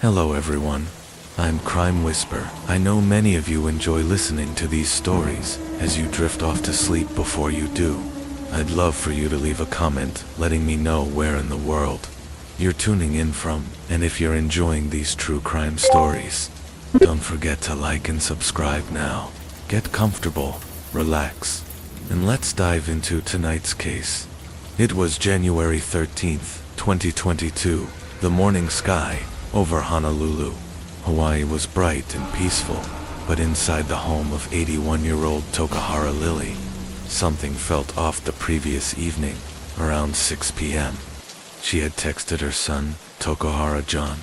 Hello everyone, I'm Crime Whisper. I know many of you enjoy listening to these stories as you drift off to sleep before you do. I'd love for you to leave a comment letting me know where in the world you're tuning in from, and if you're enjoying these true crime stories. Don't forget to like and subscribe now. Get comfortable, relax, and let's dive into tonight's case. It was January 13th, 2022. The morning sky over Honolulu, Hawaii was bright and peaceful, but inside the home of 81-year-old Tokahara Lily, something felt off the previous evening, around 6 p.m. She had texted her son, Tokahara John,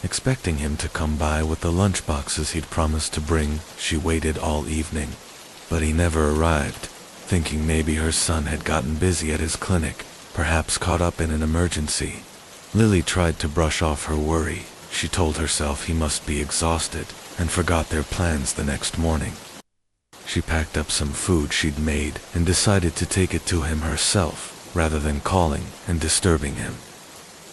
expecting him to come by with the lunchboxes he'd promised to bring. She waited all evening, but he never arrived, thinking maybe her son had gotten busy at his clinic, perhaps caught up in an emergency. Lily tried to brush off her worry. She told herself he must be exhausted and forgot their plans the next morning. She packed up some food she'd made and decided to take it to him herself rather than calling and disturbing him.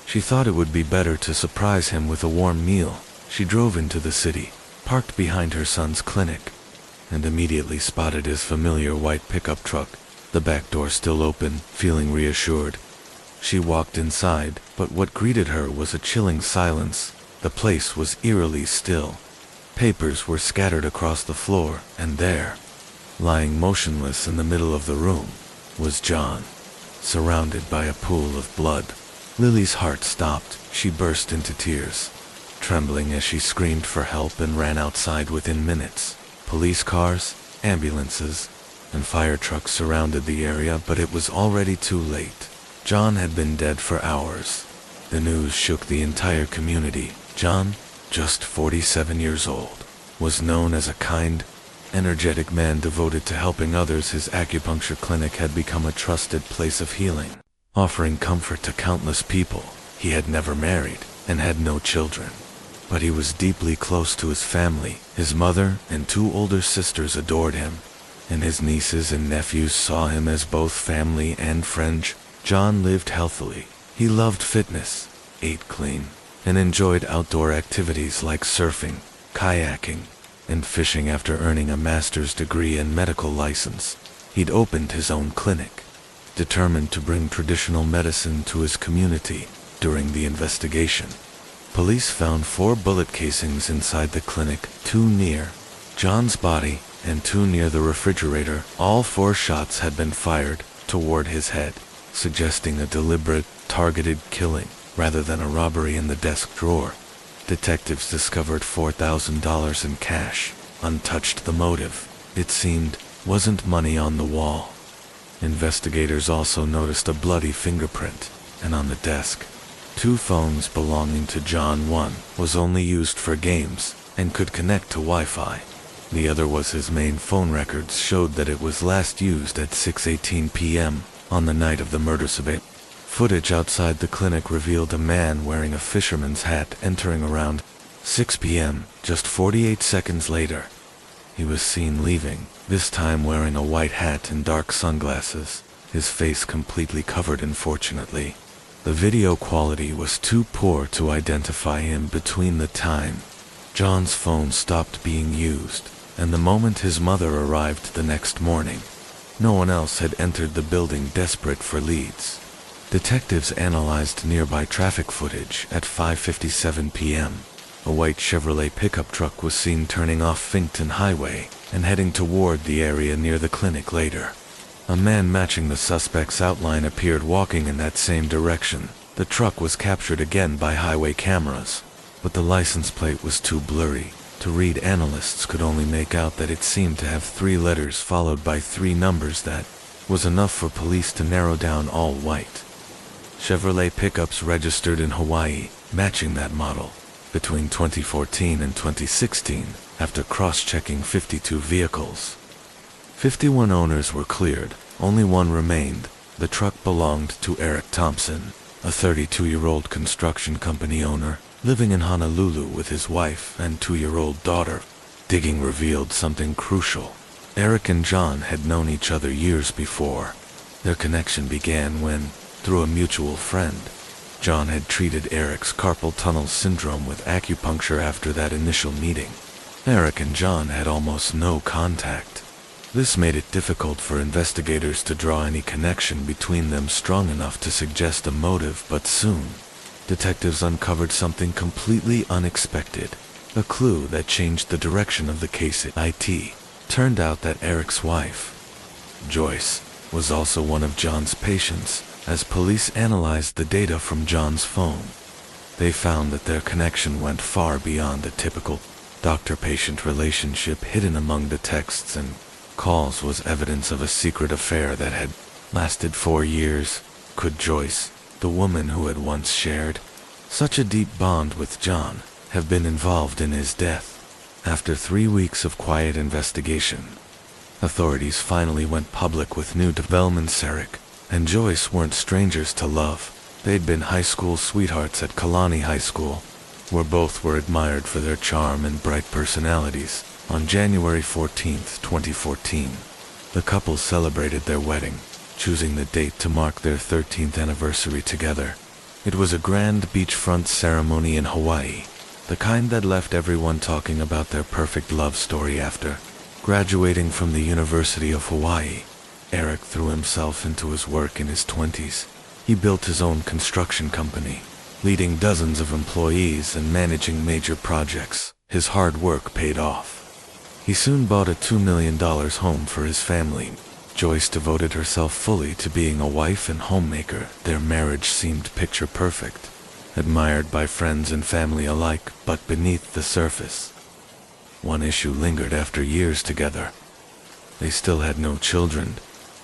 She thought it would be better to surprise him with a warm meal. She drove into the city, parked behind her son's clinic, and immediately spotted his familiar white pickup truck, the back door still open. Feeling reassured, she walked inside, but what greeted her was a chilling silence. The place was eerily still. Papers were scattered across the floor, and there, lying motionless in the middle of the room, was John, surrounded by a pool of blood. Lily's heart stopped. She burst into tears, trembling as she screamed for help and ran outside within minutes. Police cars, ambulances, and fire trucks surrounded the area, but it was already too late. John had been dead for hours. The news shook the entire community. John, just 47 years old, was known as a kind, energetic man devoted to helping others. His acupuncture clinic had become a trusted place of healing, offering comfort to countless people. He had never married and had no children, but he was deeply close to his family. His mother and two older sisters adored him, and his nieces and nephews saw him as both family and friend. John lived healthily. He loved fitness, ate clean, and enjoyed outdoor activities like surfing, kayaking, and fishing. After earning a master's degree and medical license, he'd opened his own clinic, determined to bring traditional medicine to his community. During the investigation, police found 4 bullet casings inside the clinic, 2 near John's body and 2 near the refrigerator. All 4 shots had been fired toward his head, suggesting a deliberate, targeted killing rather than a robbery in the desk drawer. Detectives discovered $4,000 in cash, untouched. The motive, it seemed, wasn't money on the wall. Investigators also noticed a bloody fingerprint, and on the desk, 2 phones belonging to John. One was only used for games and could connect to Wi-Fi. The other was his main phone. Records showed that it was last used at 6:18 p.m. on the night of the murder. Footage outside the clinic revealed a man wearing a fisherman's hat entering around 6 p.m. Just 48 seconds later, he was seen leaving, this time wearing a white hat and dark sunglasses, his face completely covered. Unfortunately, the video quality was too poor to identify him. Between the time John's phone stopped being used and the moment his mother arrived the next morning, no one else had entered the building. Desperate for leads, detectives analyzed nearby traffic footage. At 5:57 p.m., a white Chevrolet pickup truck was seen turning off Finkton Highway and heading toward the area near the clinic. Later, a man matching the suspect's outline appeared walking in that same direction. The truck was captured again by highway cameras, but the license plate was too blurry to read. Analysts could only make out that it seemed to have 3 letters followed by 3 numbers. That was enough for police to narrow down all white Chevrolet pickups registered in Hawaii, matching that model between 2014 and 2016. After cross-checking 52 vehicles, 51 owners were cleared. Only one remained. The truck belonged to Eric Thompson, a 32-year-old construction company owner living in Honolulu with his wife and 2-year-old daughter. Digging revealed something crucial. Eric and John had known each other years before. Their connection began when, through a mutual friend, John had treated Eric's carpal tunnel syndrome with acupuncture after that initial meeting. Eric and John had almost no contact. This made it difficult for investigators to draw any connection between them strong enough to suggest a motive, but soon, detectives uncovered something completely unexpected, a clue that changed the direction of the case. It turned out that Eric's wife, Joyce, was also one of John's patients. As police analyzed the data from John's phone, they found that their connection went far beyond a typical doctor-patient relationship. Hidden among the texts and calls was evidence of a secret affair that had lasted 4 years. Could Joyce, the woman who had once shared such a deep bond with John, have been involved in his death? After 3 weeks of quiet investigation, authorities finally went public with new developments. Eric and Joyce weren't strangers to love. They'd been high school sweethearts at Kalani High School, where both were admired for their charm and bright personalities. On January 14, 2014, the couple celebrated their wedding, choosing the date to mark their 13th anniversary together. It was a grand beachfront ceremony in Hawaii, the kind that left everyone talking about their perfect love story. After graduating from the University of Hawaii, Eric threw himself into his work in his 20s. He built his own construction company, leading dozens of employees and managing major projects. His hard work paid off. He soon bought a $2 million home for his family. Joyce devoted herself fully to being a wife and homemaker. Their marriage seemed picture perfect, admired by friends and family alike. But beneath the surface, one issue lingered. After years together, they still had no children.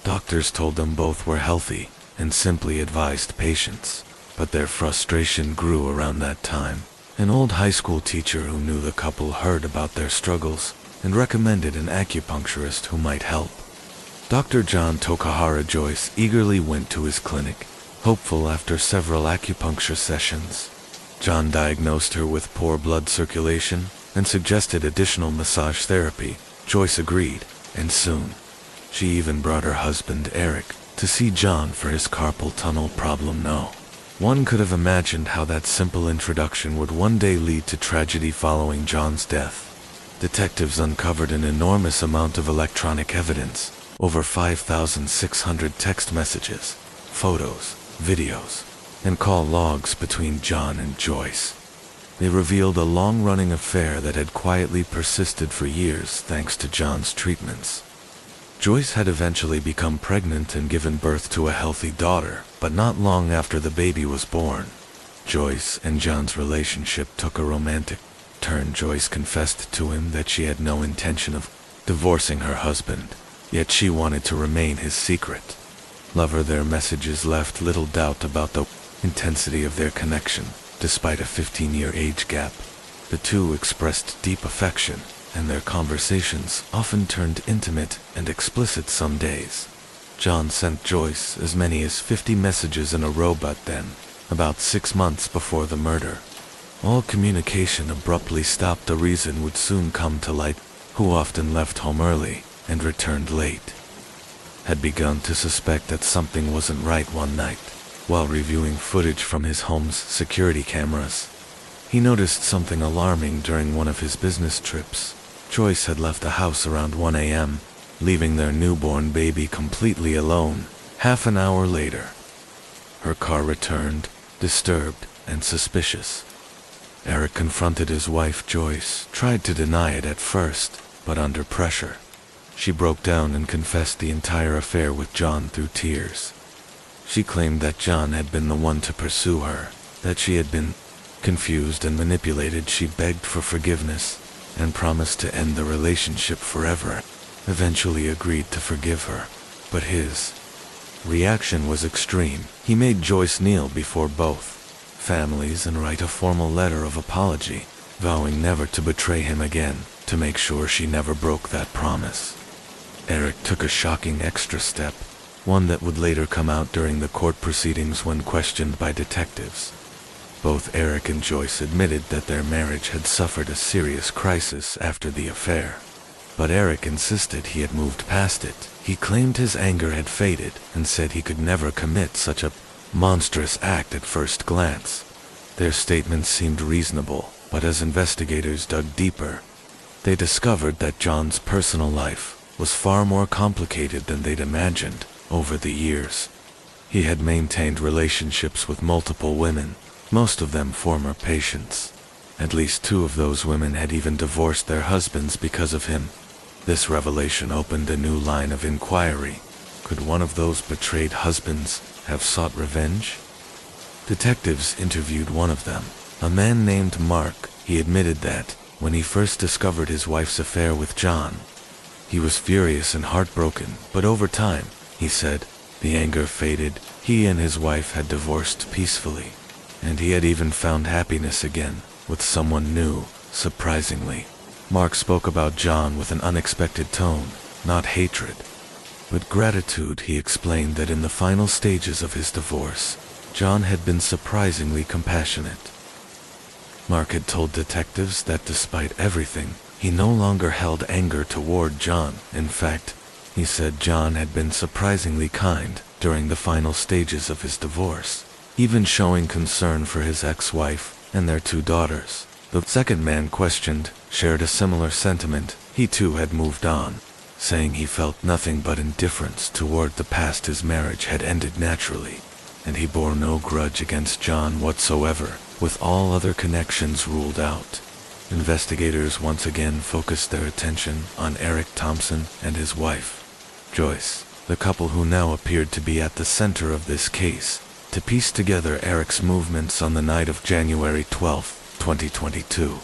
Doctors told them both were healthy and simply advised patience. But their frustration grew around that time. An old high school teacher who knew the couple heard about their struggles and recommended an acupuncturist who might help. Dr. John Tokahara. Joyce eagerly went to his clinic, hopeful. After several acupuncture sessions, John diagnosed her with poor blood circulation and suggested additional massage therapy. Joyce agreed, and soon, she even brought her husband Eric to see John for his carpal tunnel problem. No one could have imagined how that simple introduction would one day lead to tragedy. Following John's death, detectives uncovered an enormous amount of electronic evidence, over 5,600 text messages, photos, videos, and call logs between John and Joyce. They revealed a long-running affair that had quietly persisted for years thanks to John's treatments. Joyce had eventually become pregnant and given birth to a healthy daughter, but not long after the baby was born, Joyce and John's relationship took a romantic turn. Joyce confessed to him that she had no intention of divorcing her husband, yet she wanted to remain his secret lover. Their messages left little doubt about the intensity of their connection. Despite a 15-year age gap, the two expressed deep affection, and their conversations often turned intimate and explicit. Some days, John sent Joyce as many as 50 messages in a row. But then, about 6 months before the murder, all communication abruptly stopped. A reason would soon come to light. Who often left home early and returned late had begun to suspect that something wasn't right. One night, while reviewing footage from his home's security cameras, he noticed something alarming. During one of his business trips, Joyce had left the house around 1 a.m., leaving their newborn baby completely alone. Half an hour later, her car returned, disturbed and suspicious. Eric confronted his wife. Joyce tried to deny it at first, but under pressure, she broke down and confessed the entire affair with John through tears. She claimed that John had been the one to pursue her, that she had been confused and manipulated. She begged for forgiveness and promised to end the relationship forever. Eventually agreed to forgive her, but his reaction was extreme. He made Joyce kneel before both families and write a formal letter of apology, vowing never to betray him again, to make sure she never broke that promise. Eric took a shocking extra step, one that would later come out during the court proceedings when questioned by detectives. Both Eric and Joyce admitted that their marriage had suffered a serious crisis after the affair, but Eric insisted he had moved past it. He claimed his anger had faded and said he could never commit such a monstrous act at first glance. Their statements seemed reasonable, but as investigators dug deeper, they discovered that John's personal life was far more complicated than they'd imagined. Over the years, he had maintained relationships with multiple women, most of them former patients. At least 2 of those women had even divorced their husbands because of him. This revelation opened a new line of inquiry. Could one of those betrayed husbands have sought revenge? Detectives interviewed one of them, a man named Mark. He admitted that, when he first discovered his wife's affair with John, he was furious and heartbroken, but over time, he said, the anger faded. He and his wife had divorced peacefully, and he had even found happiness again, with someone new. Surprisingly, Mark spoke about John with an unexpected tone, not hatred, but gratitude. He explained that in the final stages of his divorce, John had been surprisingly compassionate. Mark had told detectives that despite everything, he no longer held anger toward John. In fact, he said John had been surprisingly kind during the final stages of his divorce, even showing concern for his ex-wife and their 2 daughters. The second man questioned shared a similar sentiment. He too had moved on, saying he felt nothing but indifference toward the past. His marriage had ended naturally, and he bore no grudge against John whatsoever, with all other connections ruled out. Investigators once again focused their attention on Eric Thompson and his wife, Joyce, the couple who now appeared to be at the center of this case, to piece together Eric's movements on the night of January 12, 2022.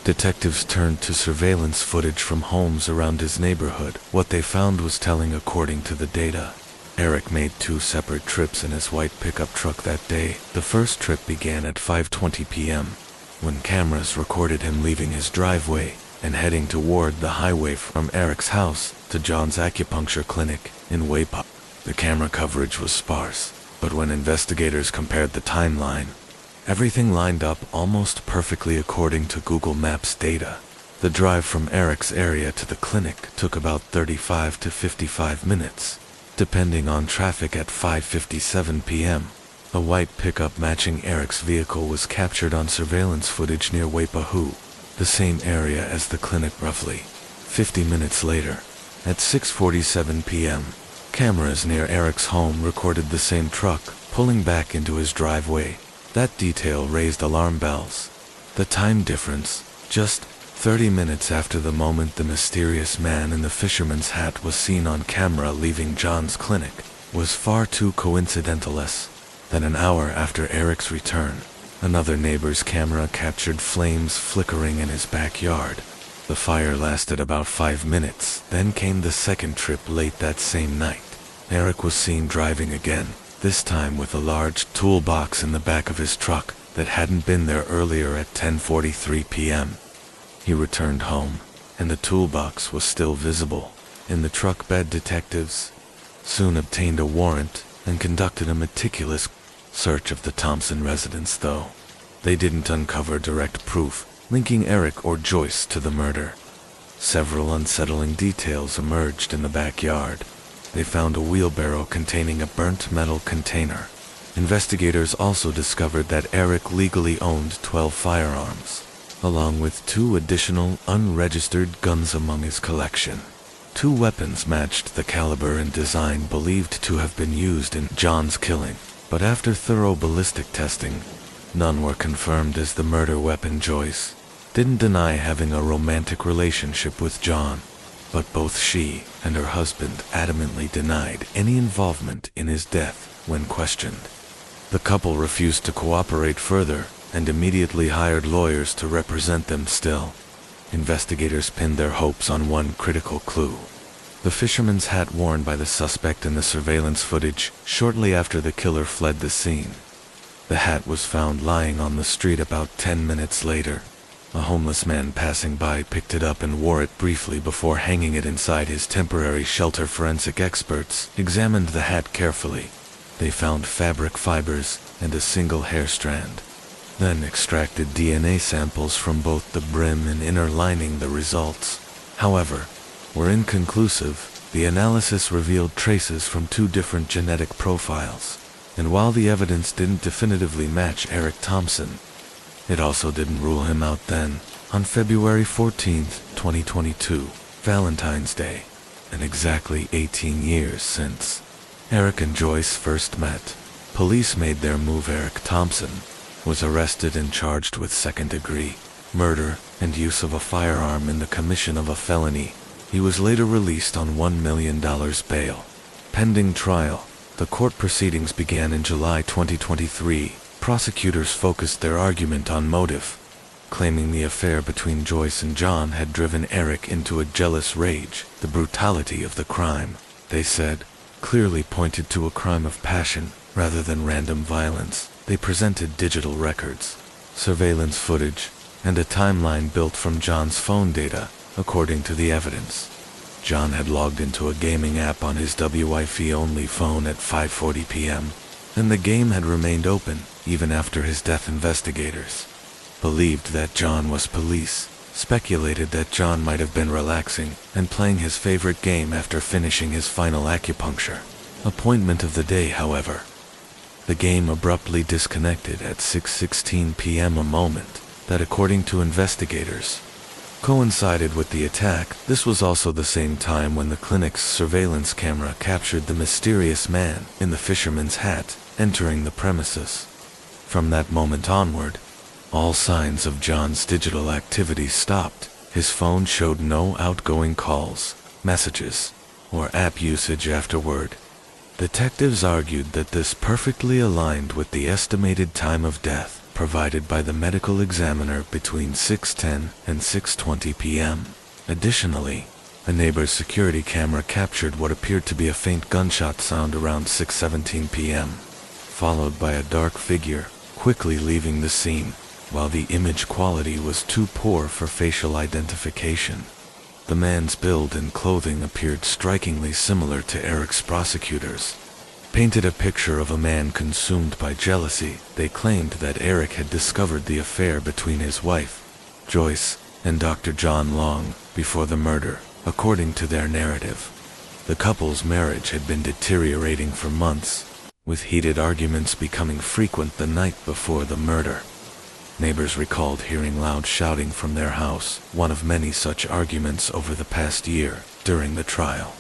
Detectives turned to surveillance footage from homes around his neighborhood. What they found was telling. According to the data, Eric made 2 separate trips in his white pickup truck that day. The first trip began at 5:20 p.m., when cameras recorded him leaving his driveway and heading toward the highway from Eric's house to John's acupuncture clinic in Waypa. The camera coverage was sparse, but when investigators compared the timeline, everything lined up almost perfectly according to Google Maps data. The drive from Eric's area to the clinic took about 35 to 55 minutes, depending on traffic. At 5:57 p.m., a white pickup matching Eric's vehicle was captured on surveillance footage near Waipahu, the same area as the clinic. Roughly 50 minutes later, at 6:47 p.m., cameras near Eric's home recorded the same truck pulling back into his driveway. That detail raised alarm bells. The time difference, just 30 minutes after the moment the mysterious man in the fisherman's hat was seen on camera leaving John's clinic, was far too coincidental. Less than an hour after Eric's return, another neighbor's camera captured flames flickering in his backyard. The fire lasted about 5 minutes. Then came the second trip late that same night. Eric was seen driving again, this time with a large toolbox in the back of his truck that hadn't been there earlier. At 10:43 p.m., he returned home, and the toolbox was still visible in the truck bed. Detectives soon obtained a warrant and conducted a meticulous search of the Thompson residence. Though they didn't uncover direct proof linking Eric or Joyce to the murder, several unsettling details emerged in the backyard. They found a wheelbarrow containing a burnt metal container. Investigators also discovered that Eric legally owned 12 firearms, along with 2 additional unregistered guns among his collection. 2 weapons matched the caliber and design believed to have been used in John's killing, but after thorough ballistic testing, none were confirmed as the murder weapon. Joyce didn't deny having a romantic relationship with John, but both she and her husband adamantly denied any involvement in his death when questioned. The couple refused to cooperate further and immediately hired lawyers to represent them. Still, investigators pinned their hopes on one critical clue: the fisherman's hat worn by the suspect in the surveillance footage shortly after the killer fled the scene. The hat was found lying on the street about 10 minutes later. A homeless man passing by picked it up and wore it briefly before hanging it inside his temporary shelter. Forensic experts examined the hat carefully. They found fabric fibers and a single hair strand, then extracted DNA samples from both the brim and inner lining. The results, however, were inconclusive. The analysis revealed traces from 2 different genetic profiles, And while the evidence didn't definitively match Eric Thompson, it also didn't rule him out then. On February 14, 2022, Valentine's Day, and exactly 18 years since Eric and Joyce first met, police made their move. Eric Thompson was arrested and charged with second-degree murder and use of a firearm in the commission of a felony. He was later released on $1 million bail. Pending trial, the court proceedings began in July 2023. Prosecutors focused their argument on motive, claiming the affair between Joyce and John had driven Eric into a jealous rage. The brutality of the crime, they said, clearly pointed to a crime of passion rather than random violence. They presented digital records, surveillance footage, and a timeline built from John's phone data. According to the evidence, John had logged into a gaming app on his Wi-Fi-only phone at 5:40 p.m., and the game had remained open even after his death. Investigators believed that John was police, speculated that John might have been relaxing and playing his favorite game after finishing his final acupuncture appointment of the day. However, the game abruptly disconnected at 6:16 p.m., a moment that, according to investigators, coincided with the attack. This was also the same time when the clinic's surveillance camera captured the mysterious man in the fisherman's hat entering the premises. From that moment onward, all signs of John's digital activity stopped. His phone showed no outgoing calls, messages, or app usage afterward. Detectives argued that this perfectly aligned with the estimated time of death provided by the medical examiner between 6:10 and 6:20 p.m. Additionally, a neighbor's security camera captured what appeared to be a faint gunshot sound around 6:17 p.m., followed by a dark figure quickly leaving the scene. While the image quality was too poor for facial identification, the man's build and clothing appeared strikingly similar to Eric's. Prosecutors painted a picture of a man consumed by jealousy. They claimed that Eric had discovered the affair between his wife, Joyce, and Dr. John long before the murder. According to their narrative, the couple's marriage had been deteriorating for months, with heated arguments becoming frequent the night before the murder. Neighbors recalled hearing loud shouting from their house, one of many such arguments over the past year. During the trial,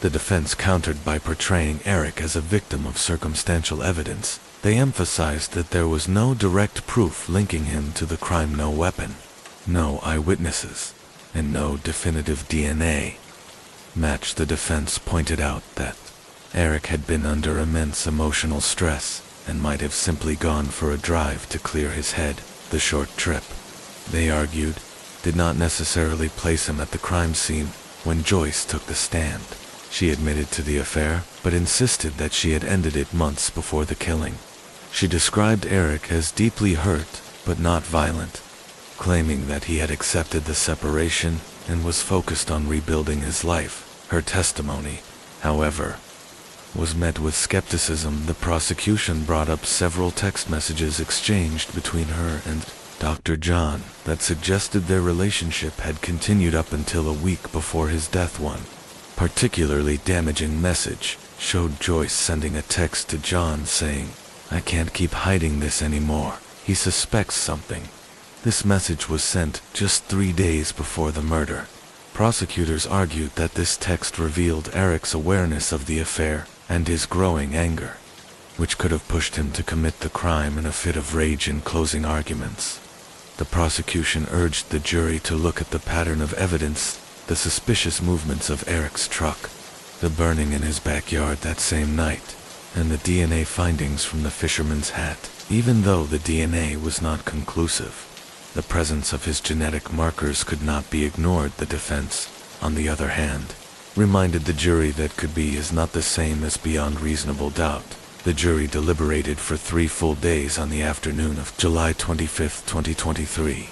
the defense countered by portraying Eric as a victim of circumstantial evidence. They emphasized that there was no direct proof linking him to the crime, no weapon, no eyewitnesses, and no definitive DNA match. The defense pointed out that Eric had been under immense emotional stress and might have simply gone for a drive to clear his head. The short trip, they argued, did not necessarily place him at the crime scene. When Joyce took the stand, she admitted to the affair, but insisted that she had ended it months before the killing. She described Eric as deeply hurt, but not violent, claiming that he had accepted the separation and was focused on rebuilding his life. Her testimony, however, was met with skepticism. The prosecution brought up several text messages exchanged between her and Dr. John that suggested their relationship had continued up until a week before his death. One particularly damaging message showed Joyce sending a text to John saying, "I can't keep hiding this anymore. He suspects something." This message was sent just 3 days before the murder. Prosecutors argued that this text revealed Eric's awareness of the affair and his growing anger, which could have pushed him to commit the crime in a fit of rage. In closing arguments, the prosecution urged the jury to look at the pattern of evidence, the suspicious movements of Eric's truck, the burning in his backyard that same night, and the DNA findings from the fisherman's hat. Even though the DNA was not conclusive, the presence of his genetic markers could not be ignored. The defense, on the other hand, reminded the jury that could be is not the same as beyond reasonable doubt. The jury deliberated for 3 full days. On the afternoon of July 25, 2023,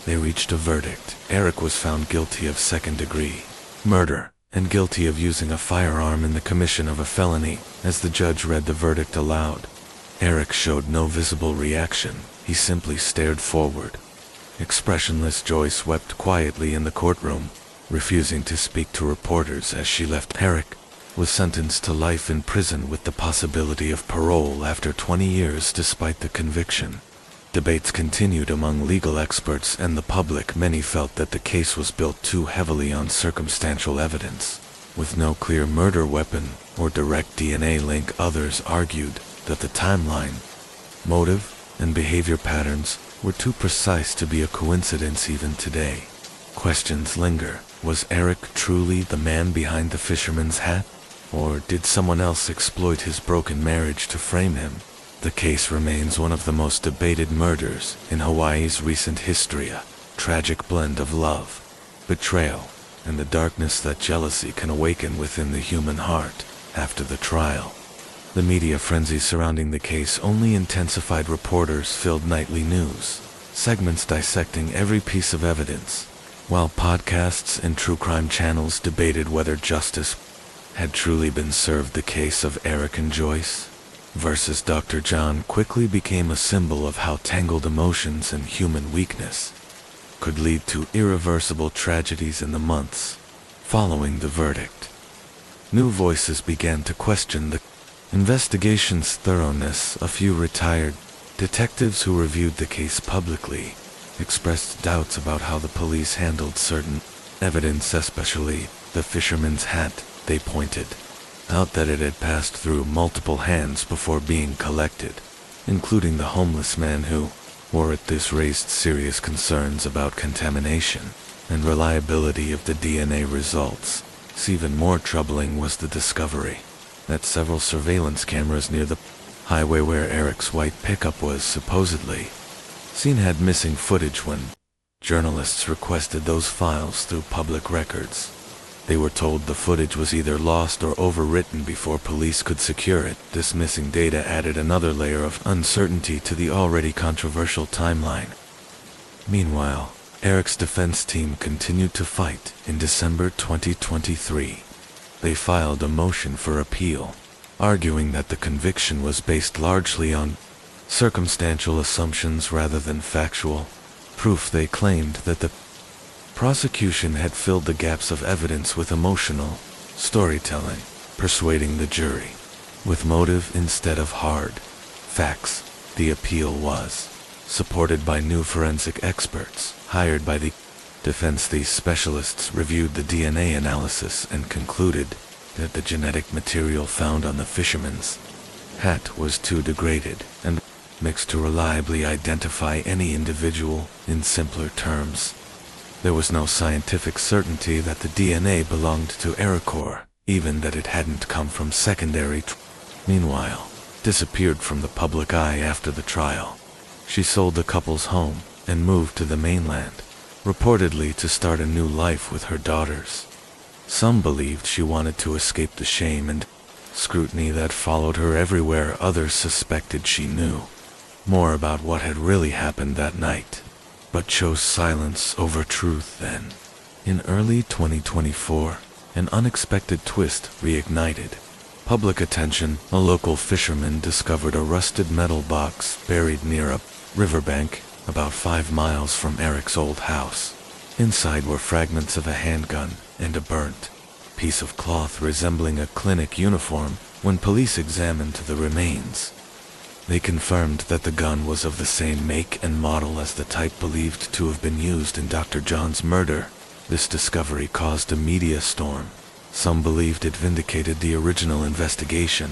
they reached a verdict. Eric was found guilty of second-degree murder and guilty of using a firearm in the commission of a felony. As the judge read the verdict aloud, Eric showed no visible reaction. He simply stared forward. Expressionless, Joyce wept quietly in the courtroom, refusing to speak to reporters as she left. Eric was sentenced to life in prison with the possibility of parole after 20 years despite the conviction. Debates continued among legal experts and the public. Many felt that the case was built too heavily on circumstantial evidence, with no clear murder weapon or direct DNA link. Others argued that the timeline, motive, and behavior patterns were too precise to be a coincidence even today. Questions linger. Was Eric truly the man behind the fisherman's hat? Or did someone else exploit his broken marriage to frame him? The case remains one of the most debated murders in Hawaii's recent history, a tragic blend of love, betrayal, and the darkness that jealousy can awaken within the human heart. After the trial, the media frenzy surrounding the case only intensified. Reporters filled nightly news segments dissecting every piece of evidence, while podcasts and true crime channels debated whether justice had truly been served. The case of Eric and Joyce versus Dr. John quickly became a symbol of how tangled emotions and human weakness could lead to irreversible tragedies. In the months following the verdict, new voices began to question the investigation's thoroughness. A few retired detectives who reviewed the case publicly expressed doubts about how the police handled certain evidence, especially the fisherman's hat. They pointed out that it had passed through multiple hands before being collected, including the homeless man who wore it. This raised serious concerns about contamination and reliability of the DNA results. Even more troubling was the discovery that several surveillance cameras near the highway where Eric's white pickup was supposedly seen had missing footage. When journalists requested those files through public records, they were told the footage was either lost or overwritten before police could secure it. This missing data added another layer of uncertainty to the already controversial timeline. Meanwhile, Eric's defense team continued to fight. In December 2023, they filed a motion for appeal, arguing that the conviction was based largely on circumstantial assumptions rather than factual proof. They claimed that the prosecution had filled the gaps of evidence with emotional storytelling, persuading the jury with motive instead of hard facts. The appeal was supported by new forensic experts hired by the defense. These specialists reviewed the DNA analysis and concluded that the genetic material found on the fisherman's hat was too degraded and mixed to reliably identify any individual. In simpler terms, there was no scientific certainty that the DNA belonged to Eric, or even that it hadn't come from secondary. Meanwhile, disappeared from the public eye after the trial. She sold the couple's home and moved to the mainland, reportedly to start a new life with her daughters. Some believed she wanted to escape the shame and scrutiny that followed her everywhere. Others suspected she knew more about what had really happened that night, but chose silence over truth. Then, in early 2024, an unexpected twist reignited public attention. A local fisherman discovered a rusted metal box buried near a riverbank about 5 miles from Eric's old house. Inside were fragments of a handgun and a burnt piece of cloth resembling a clinic uniform. When police examined the remains, they confirmed that the gun was of the same make and model as the type believed to have been used in Dr. John's murder. This discovery caused a media storm. Some believed it vindicated the original investigation,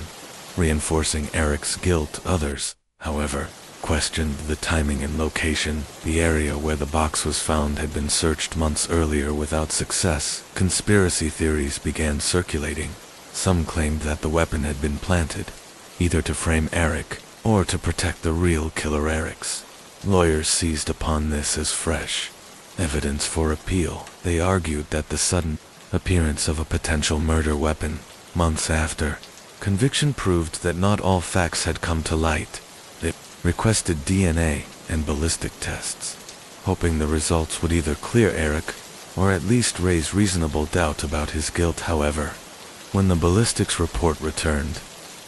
reinforcing Eric's guilt. Others, however, questioned the timing and location. The area where the box was found had been searched months earlier without success. Conspiracy theories began circulating. Some claimed that the weapon had been planted, either to frame Eric or to protect the real killer. Eric's lawyers seized upon this as fresh evidence for appeal. They argued that the sudden appearance of a potential murder weapon months after conviction proved that not all facts had come to light. They requested DNA and ballistic tests, hoping the results would either clear Eric or at least raise reasonable doubt about his guilt. However, when the ballistics report returned,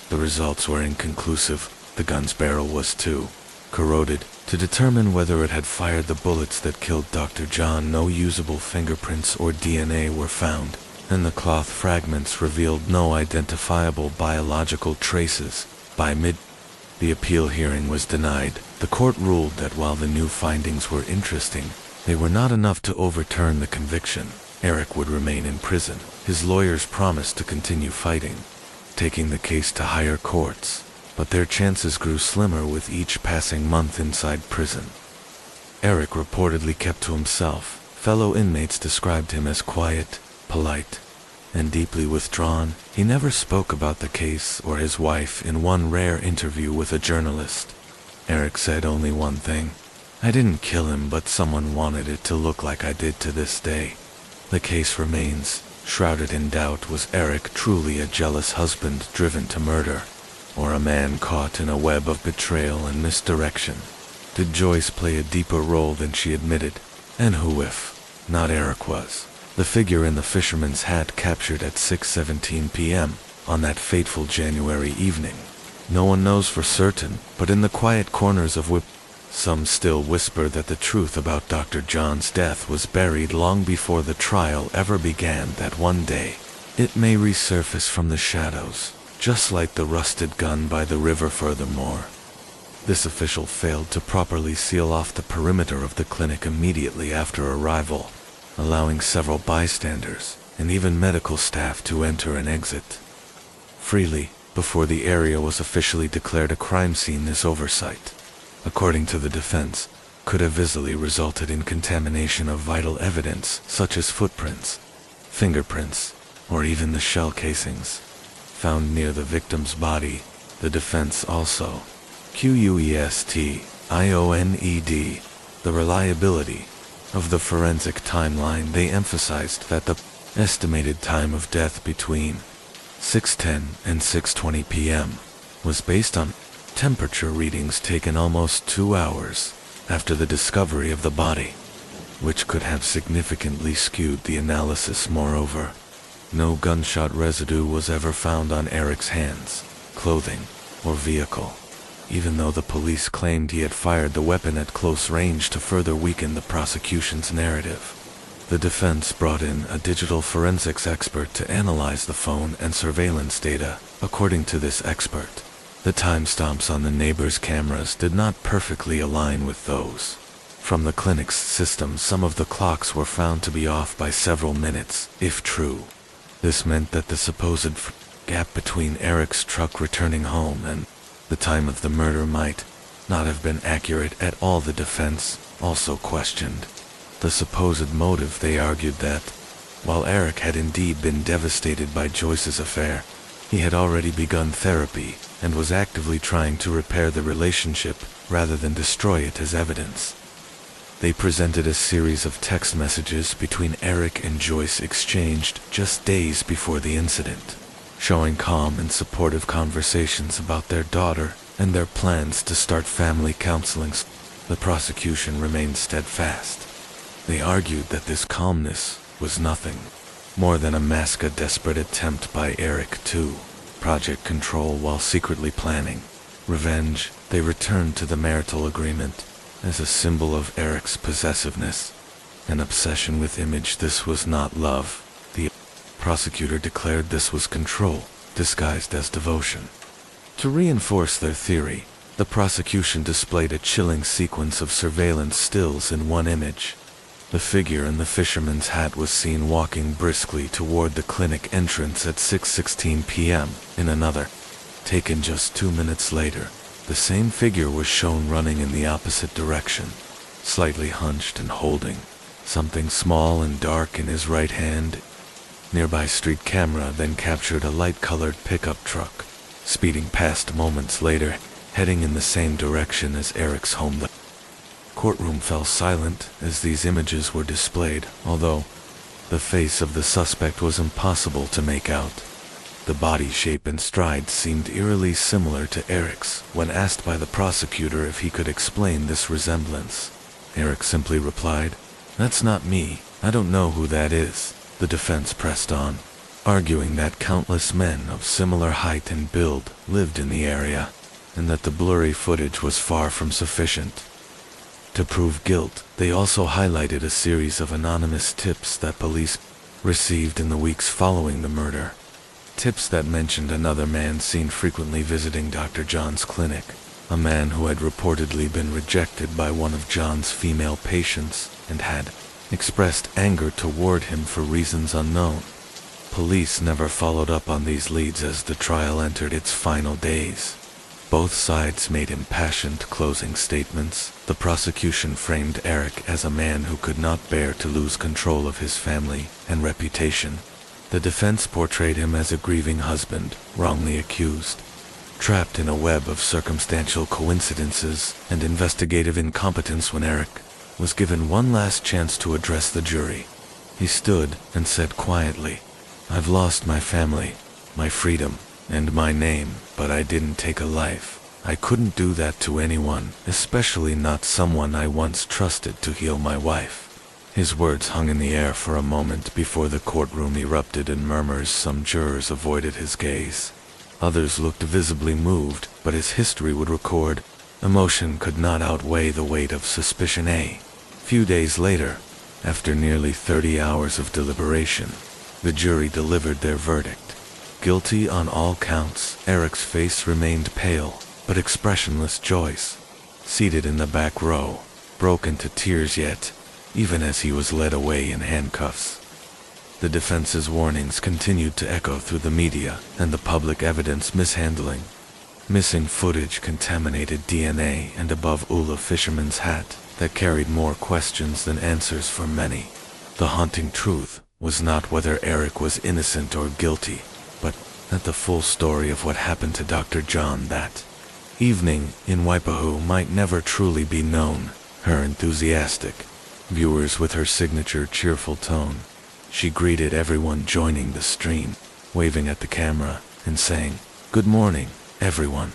the results were inconclusive. The gun's barrel was too corroded to determine whether it had fired the bullets that killed Dr. John. No usable fingerprints or DNA were found. and the cloth fragments revealed no identifiable biological traces. By mid, the appeal hearing was denied. The court ruled that while the new findings were interesting, they were not enough to overturn the conviction. Eric would remain in prison. His lawyers promised to continue fighting, taking the case to higher courts, but their chances grew slimmer with each passing month inside prison. Eric reportedly kept to himself. Fellow inmates described him as quiet, polite, and deeply withdrawn. He never spoke about the case or his wife. In one rare interview with a journalist, Eric said only one thing: "I didn't kill him, but someone wanted it to look like I did to this day." The case remains shrouded in doubt. Was Eric truly a jealous husband driven to murder, or a man caught in a web of betrayal and misdirection? Did Joyce play a deeper role than she admitted? And who, if not Eric, was the figure in the fisherman's hat captured at 6:17 p.m. on that fateful January evening? No one knows for certain, but in the quiet corners of some still whisper that the truth about Dr. John's death was buried long before the trial ever began, that one day it may resurface from the shadows, just like the rusted gun by the river. Furthermore, this official failed to properly seal off the perimeter of the clinic immediately after arrival, allowing several bystanders and even medical staff to enter and exit freely before the area was officially declared a crime scene. This oversight, according to the defense, could have easily resulted in contamination of vital evidence such as footprints, fingerprints, or even the shell casings found near the victim's body. The defense also questioned the reliability of the forensic timeline. They emphasized that the estimated time of death between 6:10 and 6:20 p.m. was based on temperature readings taken almost 2 hours after the discovery of the body, which could have significantly skewed the analysis. Moreover, no gunshot residue was ever found on Eric's hands, clothing, or vehicle, even though the police claimed he had fired the weapon at close range to further weaken the prosecution's narrative. The defense brought in a digital forensics expert to analyze the phone and surveillance data. According to this expert, the timestamps on the neighbors' cameras did not perfectly align with those from the clinic's system. Some of the clocks were found to be off by several minutes. If true, this meant that the supposed gap between Eric's truck returning home and the time of the murder might not have been accurate at all. The defense also questioned the supposed motive. They argued that, while Eric had indeed been devastated by Joyce's affair, he had already begun therapy and was actively trying to repair the relationship rather than destroy it as evidence. They presented a series of text messages between Eric and Joyce exchanged just days before the incident, showing calm and supportive conversations about their daughter and their plans to start family counseling. The prosecution remained steadfast. They argued that this calmness was nothing more than a mask, a desperate attempt by Eric to project control while secretly planning revenge. They returned to the marital agreement as a symbol of Eric's possessiveness, an obsession with image. This was not love. The prosecutor declared this was control, disguised as devotion. To reinforce their theory, the prosecution displayed a chilling sequence of surveillance stills. In one image, the figure in the fisherman's hat was seen walking briskly toward the clinic entrance at 6:16 p.m. In another, taken just 2 minutes later, the same figure was shown running in the opposite direction, slightly hunched and holding something small and dark in his right hand. Nearby street camera then captured a light-colored pickup truck speeding past moments later, heading in the same direction as Eric's home. The courtroom fell silent as these images were displayed, although the face of the suspect was impossible to make out. The body shape and stride seemed eerily similar to Eric's. When asked by the prosecutor if he could explain this resemblance, Eric simply replied, "That's not me. I don't know who that is." The defense pressed on, arguing that countless men of similar height and build lived in the area, and that the blurry footage was far from sufficient to prove guilt. They also highlighted a series of anonymous tips that police received in the weeks following the murder. Tips that mentioned another man seen frequently visiting Dr. John's clinic, a man who had reportedly been rejected by one of John's female patients and had expressed anger toward him for reasons unknown. Police never followed up on these leads as the trial entered its final days. Both sides made impassioned closing statements. The prosecution framed Eric as a man who could not bear to lose control of his family and reputation. The defense portrayed him as a grieving husband, wrongly accused, trapped in a web of circumstantial coincidences and investigative incompetence. When Eric was given one last chance to address the jury, he stood and said quietly, "I've lost my family, my freedom, and my name, but I didn't take a life. I couldn't do that to anyone, especially not someone I once trusted to heal my wife." His words hung in the air for a moment before the courtroom erupted in murmurs. Some jurors avoided his gaze. Others looked visibly moved, but as history would record, emotion could not outweigh the weight of suspicion. A few days later, after nearly 30 hours of deliberation, the jury delivered their verdict. Guilty on all counts. Eric's face remained pale, but expressionless. Joyce, seated in the back row, broke into tears yet, even as he was led away in handcuffs. The defense's warnings continued to echo through the media, and the public evidence mishandling. Missing footage, contaminated DNA, and above all a fisherman's hat that carried more questions than answers for many. The haunting truth was not whether Eric was innocent or guilty, but that the full story of what happened to Dr. John that evening in Waipahu might never truly be known. Her enthusiastic viewers with her signature cheerful tone, she greeted everyone joining the stream, waving at the camera and saying, "Good morning, everyone.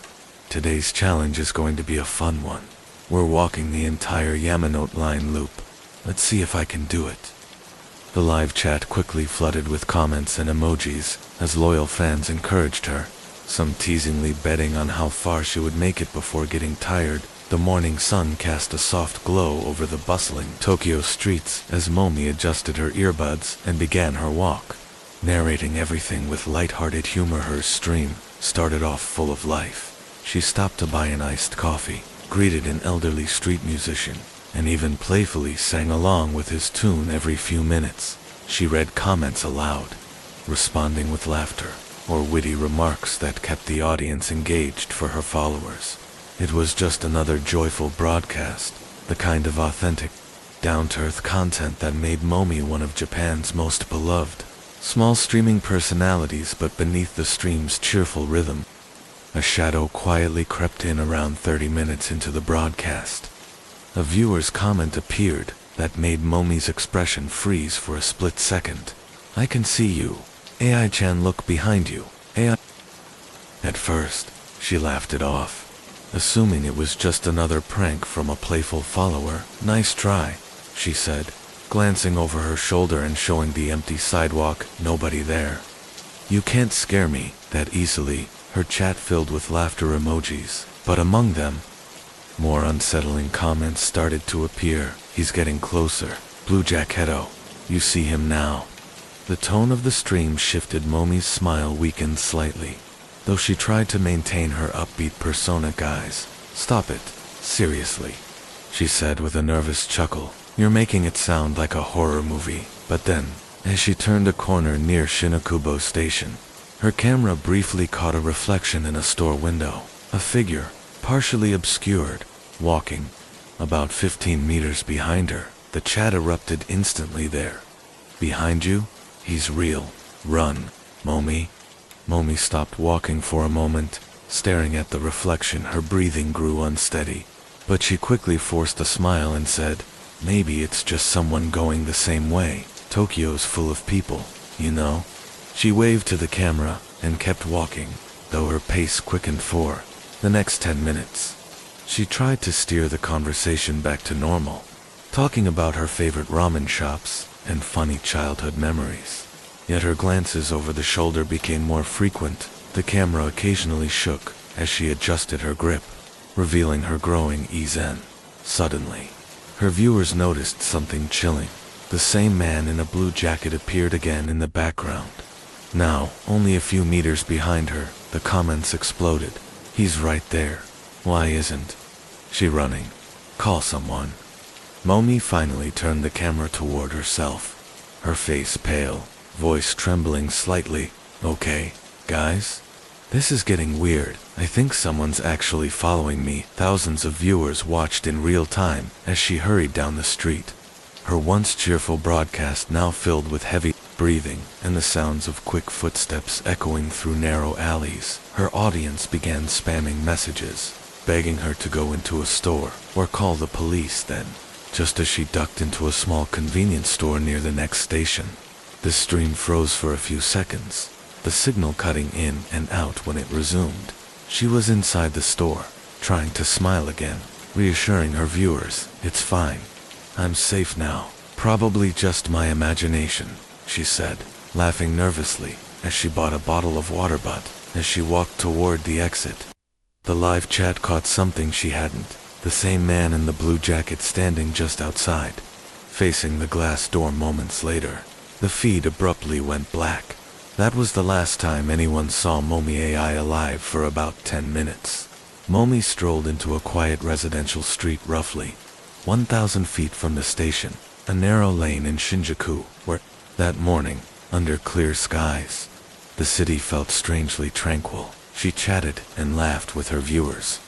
Today's challenge is going to be a fun one. We're walking the entire Yamanote line loop. Let's see if I can do it." The live chat quickly flooded with comments and emojis as loyal fans encouraged her, some teasingly betting on how far she would make it before getting tired. The morning sun cast a soft glow over the bustling Tokyo streets as Momi adjusted her earbuds and began her walk, narrating everything with light-hearted humor. Her stream started off full of life. She stopped to buy an iced coffee, greeted an elderly street musician, and even playfully sang along with his tune every few minutes. She read comments aloud, responding with laughter or witty remarks that kept the audience engaged. For her followers, it was just another joyful broadcast, the kind of authentic, down-to-earth content that made Momi one of Japan's most beloved small streaming personalities. But beneath the stream's cheerful rhythm, a shadow quietly crept in. Around 30 minutes into the broadcast, a viewer's comment appeared that made Momi's expression freeze for a split second. "I can see you. AI-chan, look behind you. AI." At first, she laughed it off, assuming it was just another prank from a playful follower. "Nice try," she said, glancing over her shoulder and showing the empty sidewalk. Nobody there. "You can't scare me that easily." Her chat filled with laughter emojis, but among them, more unsettling comments started to appear. "He's getting closer. Blue Jacketto. You see him now." The tone of the stream shifted. Momi's smile weakened slightly, though she tried to maintain her upbeat persona. "Guys, stop it. Seriously," she said with a nervous chuckle. "You're making it sound like a horror movie." But then, as she turned a corner near Shinakubo Station, her camera briefly caught a reflection in a store window. A figure, partially obscured, walking about 15 meters behind her. The chat erupted instantly. "There. Behind you? He's real. Run, Momi." Momi stopped walking for a moment, staring at the reflection. Her breathing grew unsteady, but she quickly forced a smile and said, "Maybe it's just someone going the same way. Tokyo's full of people, you know." She waved to the camera and kept walking, though her pace quickened for the next 10 minutes. She tried to steer the conversation back to normal, talking about her favorite ramen shops and funny childhood memories. Yet her glances over the shoulder became more frequent. The camera occasionally shook as she adjusted her grip, revealing her growing ease. Suddenly, her viewers noticed something chilling. The same man in a blue jacket appeared again in the background. Now, only a few meters behind her, the comments exploded. He's right there. Why isn't she running? Call someone. Momi finally turned the camera toward herself. Her face pale, voice trembling slightly. Okay, guys? This is getting weird. I think someone's actually following me. Thousands of viewers watched in real time as she hurried down the street. Her once cheerful broadcast now filled with heavy breathing and the sounds of quick footsteps echoing through narrow alleys. Her audience began spamming messages, begging her to go into a store or call the police then, just as she ducked into a small convenience store near the next station. The stream froze for a few seconds, the signal cutting in and out when it resumed. She was inside the store, trying to smile again, reassuring her viewers, "It's fine. I'm safe now. Probably just my imagination," she said, laughing nervously as she bought a bottle of water. But as she walked toward the exit, the live chat caught something she hadn't. The same man in the blue jacket standing just outside, facing the glass door moments later. The feed abruptly went black. That was the last time anyone saw Momi AI alive for about 10 minutes. Momi strolled into a quiet residential street roughly 1,000 feet from the station, a narrow lane in Shinjuku, where, that morning, under clear skies, the city felt strangely tranquil. She chatted and laughed with her viewers,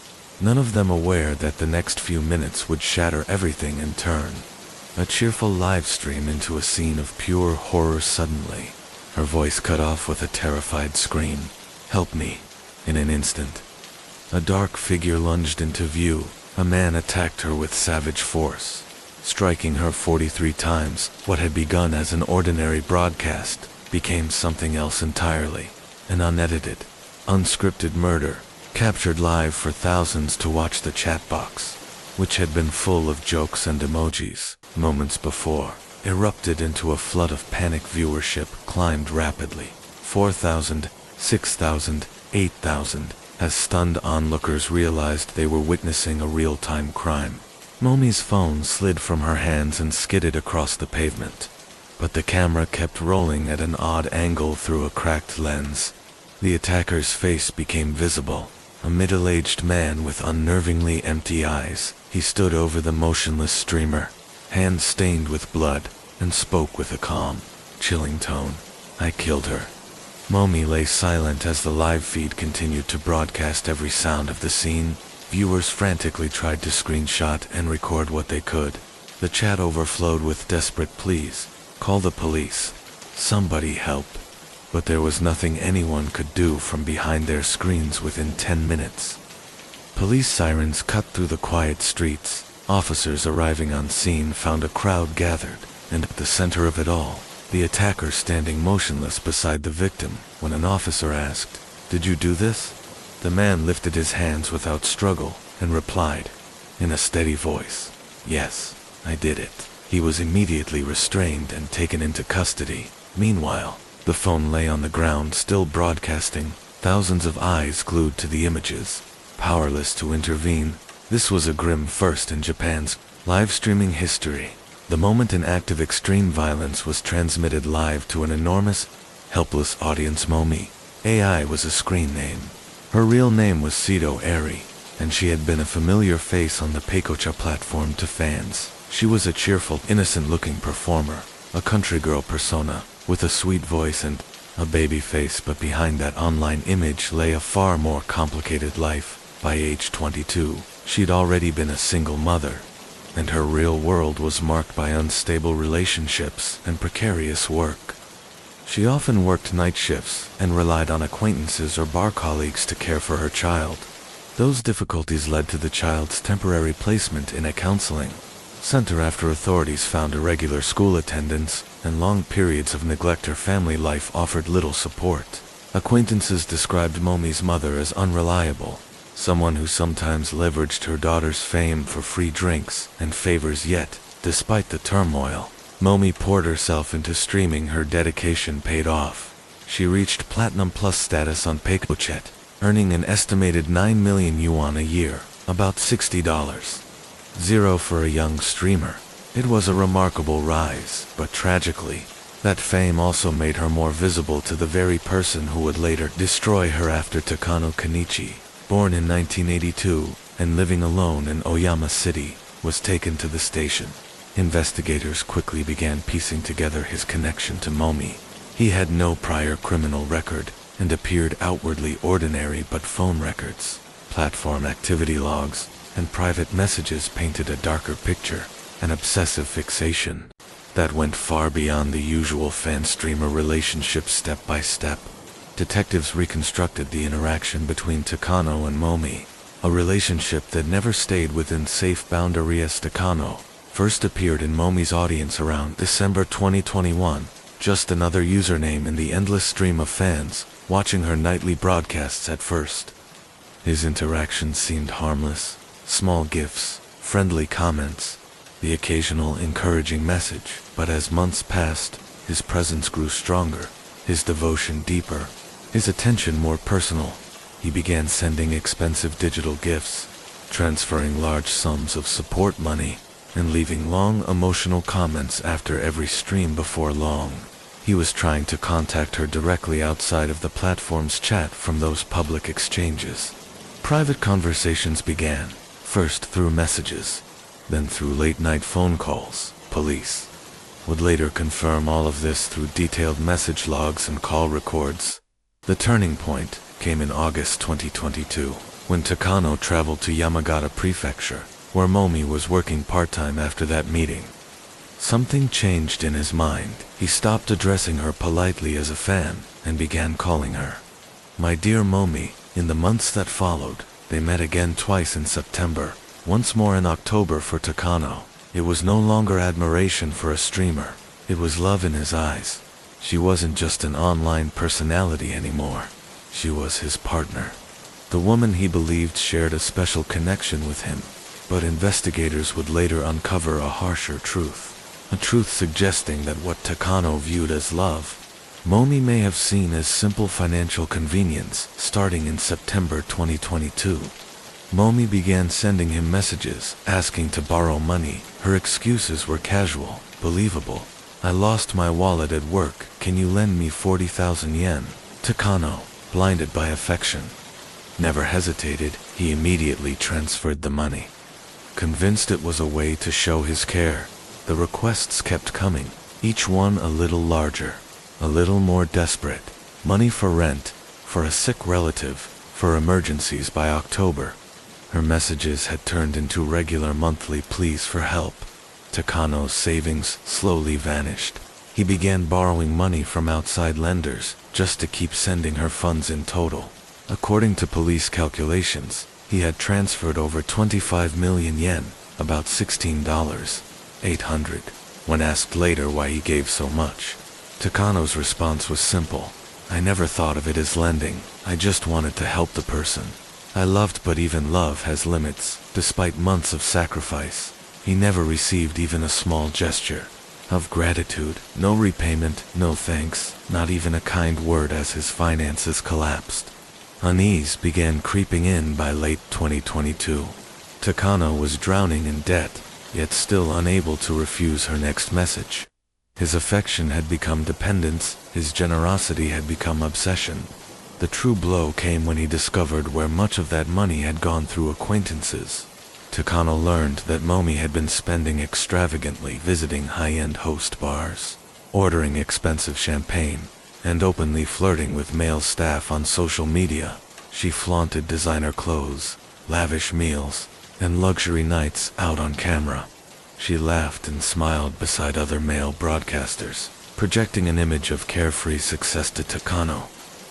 none of them aware that the next few minutes would shatter everything in turn. A cheerful live stream into a scene of pure horror. Suddenly, her voice cut off with a terrified scream. "Help me!" In an instant, a dark figure lunged into view. A man attacked her with savage force, striking her 43 times. What had begun as an ordinary broadcast became something else entirely. An unedited, unscripted murder, captured live for thousands to watch. The chat box, which had been full of jokes and emojis moments before, erupted into a flood of panic. Viewership climbed rapidly. 4,000, 6,000, 8,000, as stunned onlookers realized they were witnessing a real-time crime. Momi's phone slid from her hands and skidded across the pavement, but the camera kept rolling at an odd angle through a cracked lens. The attacker's face became visible, a middle-aged man with unnervingly empty eyes. He stood over the motionless streamer, hands stained with blood, and spoke with a calm, chilling tone. "I killed her." Momi lay silent as the live feed continued to broadcast every sound of the scene. Viewers frantically tried to screenshot and record what they could. The chat overflowed with desperate pleas. "Call the police. Somebody help." But there was nothing anyone could do from behind their screens within 10 minutes. Police sirens cut through the quiet streets. Officers arriving on scene found a crowd gathered, and at the center of it all, the attacker standing motionless beside the victim. When an officer asked, "Did you do this?" the man lifted his hands without struggle and replied, in a steady voice, "Yes, I did it." He was immediately restrained and taken into custody. Meanwhile, the phone lay on the ground still broadcasting, thousands of eyes glued to the images, powerless to intervene. This was a grim first in Japan's live streaming history. The moment an act of extreme violence was transmitted live to an enormous, helpless audience. Momi AI was a screen name. Her real name was eerie, and she had been a familiar face on the Peikocha platform to fans. She was a cheerful, innocent-looking performer, a country girl persona, with a sweet voice and a baby face. But behind that online image lay a far more complicated life. By age 22, she'd already been a single mother, and her real world was marked by unstable relationships and precarious work. She often worked night shifts and relied on acquaintances or bar colleagues to care for her child. Those difficulties led to the child's temporary placement in a counseling center after authorities found irregular school attendance and long periods of neglect. Her family life offered little support. Acquaintances described Momi's mother as unreliable, someone who sometimes leveraged her daughter's fame for free drinks and favors. Yet, despite the turmoil, Momi poured herself into streaming. Her dedication paid off. She reached Platinum Plus status on Peikocha, earning an estimated 9 million yuan a year, about $60.00 for a young streamer. It was a remarkable rise, but tragically, that fame also made her more visible to the very person who would later destroy her after Takano Kenichi, born in 1982 and living alone in Oyama City, was taken to the station. Investigators quickly began piecing together his connection to Momi. He had no prior criminal record and appeared outwardly ordinary, but phone records, platform activity logs, and private messages painted a darker picture, an obsessive fixation that went far beyond the usual fan-streamer relationship. Step by step, detectives reconstructed the interaction between Takano and Momi, a relationship that never stayed within safe boundaries. Takano first appeared in Momi's audience around December 2021, just another username in the endless stream of fans watching her nightly broadcasts at first. His interactions seemed harmless, small gifts, friendly comments, the occasional encouraging message, but as months passed, his presence grew stronger, his devotion deeper, his attention more personal. He began sending expensive digital gifts, transferring large sums of support money, and leaving long emotional comments after every stream. Before long, he was trying to contact her directly outside of the platform's chat from those public exchanges. Private conversations began, first through messages, then through late-night phone calls. Police would later confirm all of this through detailed message logs and call records. The turning point came in August 2022, when Takano traveled to Yamagata Prefecture, where Momi was working part-time. After that meeting, something changed in his mind. He stopped addressing her politely as a fan and began calling her "My dear Momi." In the months that followed, they met again twice in September, once more in October. For Takano, it was no longer admiration for a streamer, it was love in his eyes. She wasn't just an online personality anymore, she was his partner. The woman he believed shared a special connection with him. But investigators would later uncover a harsher truth, a truth suggesting that what Takano viewed as love, Momi may have seen as simple financial convenience. Starting in September 2022, Momi began sending him messages, asking to borrow money. Her excuses were casual, believable. "I lost my wallet at work, can you lend me 40,000 yen? Takano, blinded by affection, never hesitated. He immediately transferred the money, convinced it was a way to show his care. The requests kept coming, each one a little larger, a little more desperate. Money for rent, for a sick relative, for emergencies. By October, her messages had turned into regular monthly pleas for help. Takano's savings slowly vanished. He began borrowing money from outside lenders, just to keep sending her funds. In total, according to police calculations, he had transferred over 25 million yen, about $16,800. When asked later why he gave so much, Takano's response was simple: "I never thought of it as lending, I just wanted to help the person I loved." But even love has limits. Despite months of sacrifice, he never received even a small gesture of gratitude. No repayment, no thanks, not even a kind word. As his finances collapsed, unease began creeping in. By late 2022, Takano was drowning in debt, yet still unable to refuse her next message. His affection had become dependence, his generosity had become obsession. The true blow came when he discovered where much of that money had gone. Through acquaintances, Takano learned that Momi had been spending extravagantly, visiting high-end host bars, ordering expensive champagne, and openly flirting with male staff on social media. She flaunted designer clothes, lavish meals, and luxury nights out on camera. She laughed and smiled beside other male broadcasters, projecting an image of carefree success. To Takano,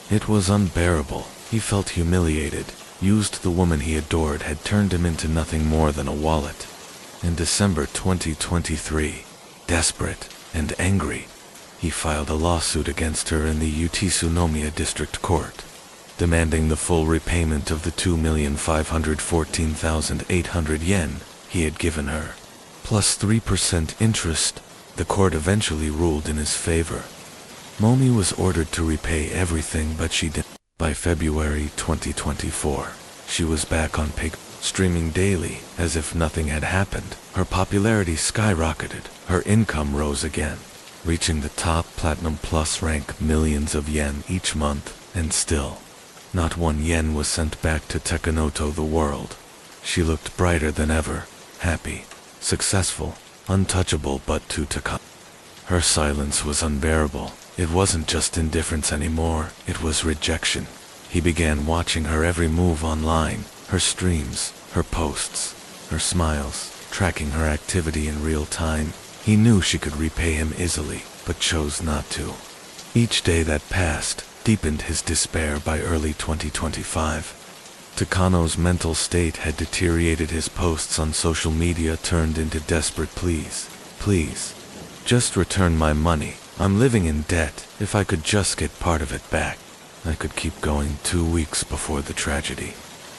it was unbearable. He felt humiliated. Used. The woman he adored had turned him into nothing more than a wallet. In December 2023, desperate and angry, he filed a lawsuit against her in the Utsunomiya District Court, demanding the full repayment of the 2,514,800 yen he had given her, plus 3% interest. The court eventually ruled in his favor. Momi was ordered to repay everything, but she didn't. By February 2024, she was back on streaming daily as if nothing had happened. Her popularity skyrocketed. Her income rose again, reaching the top Platinum Plus rank, millions of yen each month, and still, not 1 yen was sent back to Takanoto the world. She looked brighter than ever, happy, successful, untouchable, but to Takano, her silence was unbearable. It wasn't just indifference anymore, it was rejection. He began watching her every move online, her streams, her posts, her smiles, tracking her activity in real time. He knew she could repay him easily, but chose not to. Each day that passed deepened his despair. By early 2025, Takano's mental state had deteriorated. His posts on social media turned into desperate pleas. Please, just return my money. I'm living in debt. If I could just get part of it back, I could keep going. 2 weeks before the tragedy,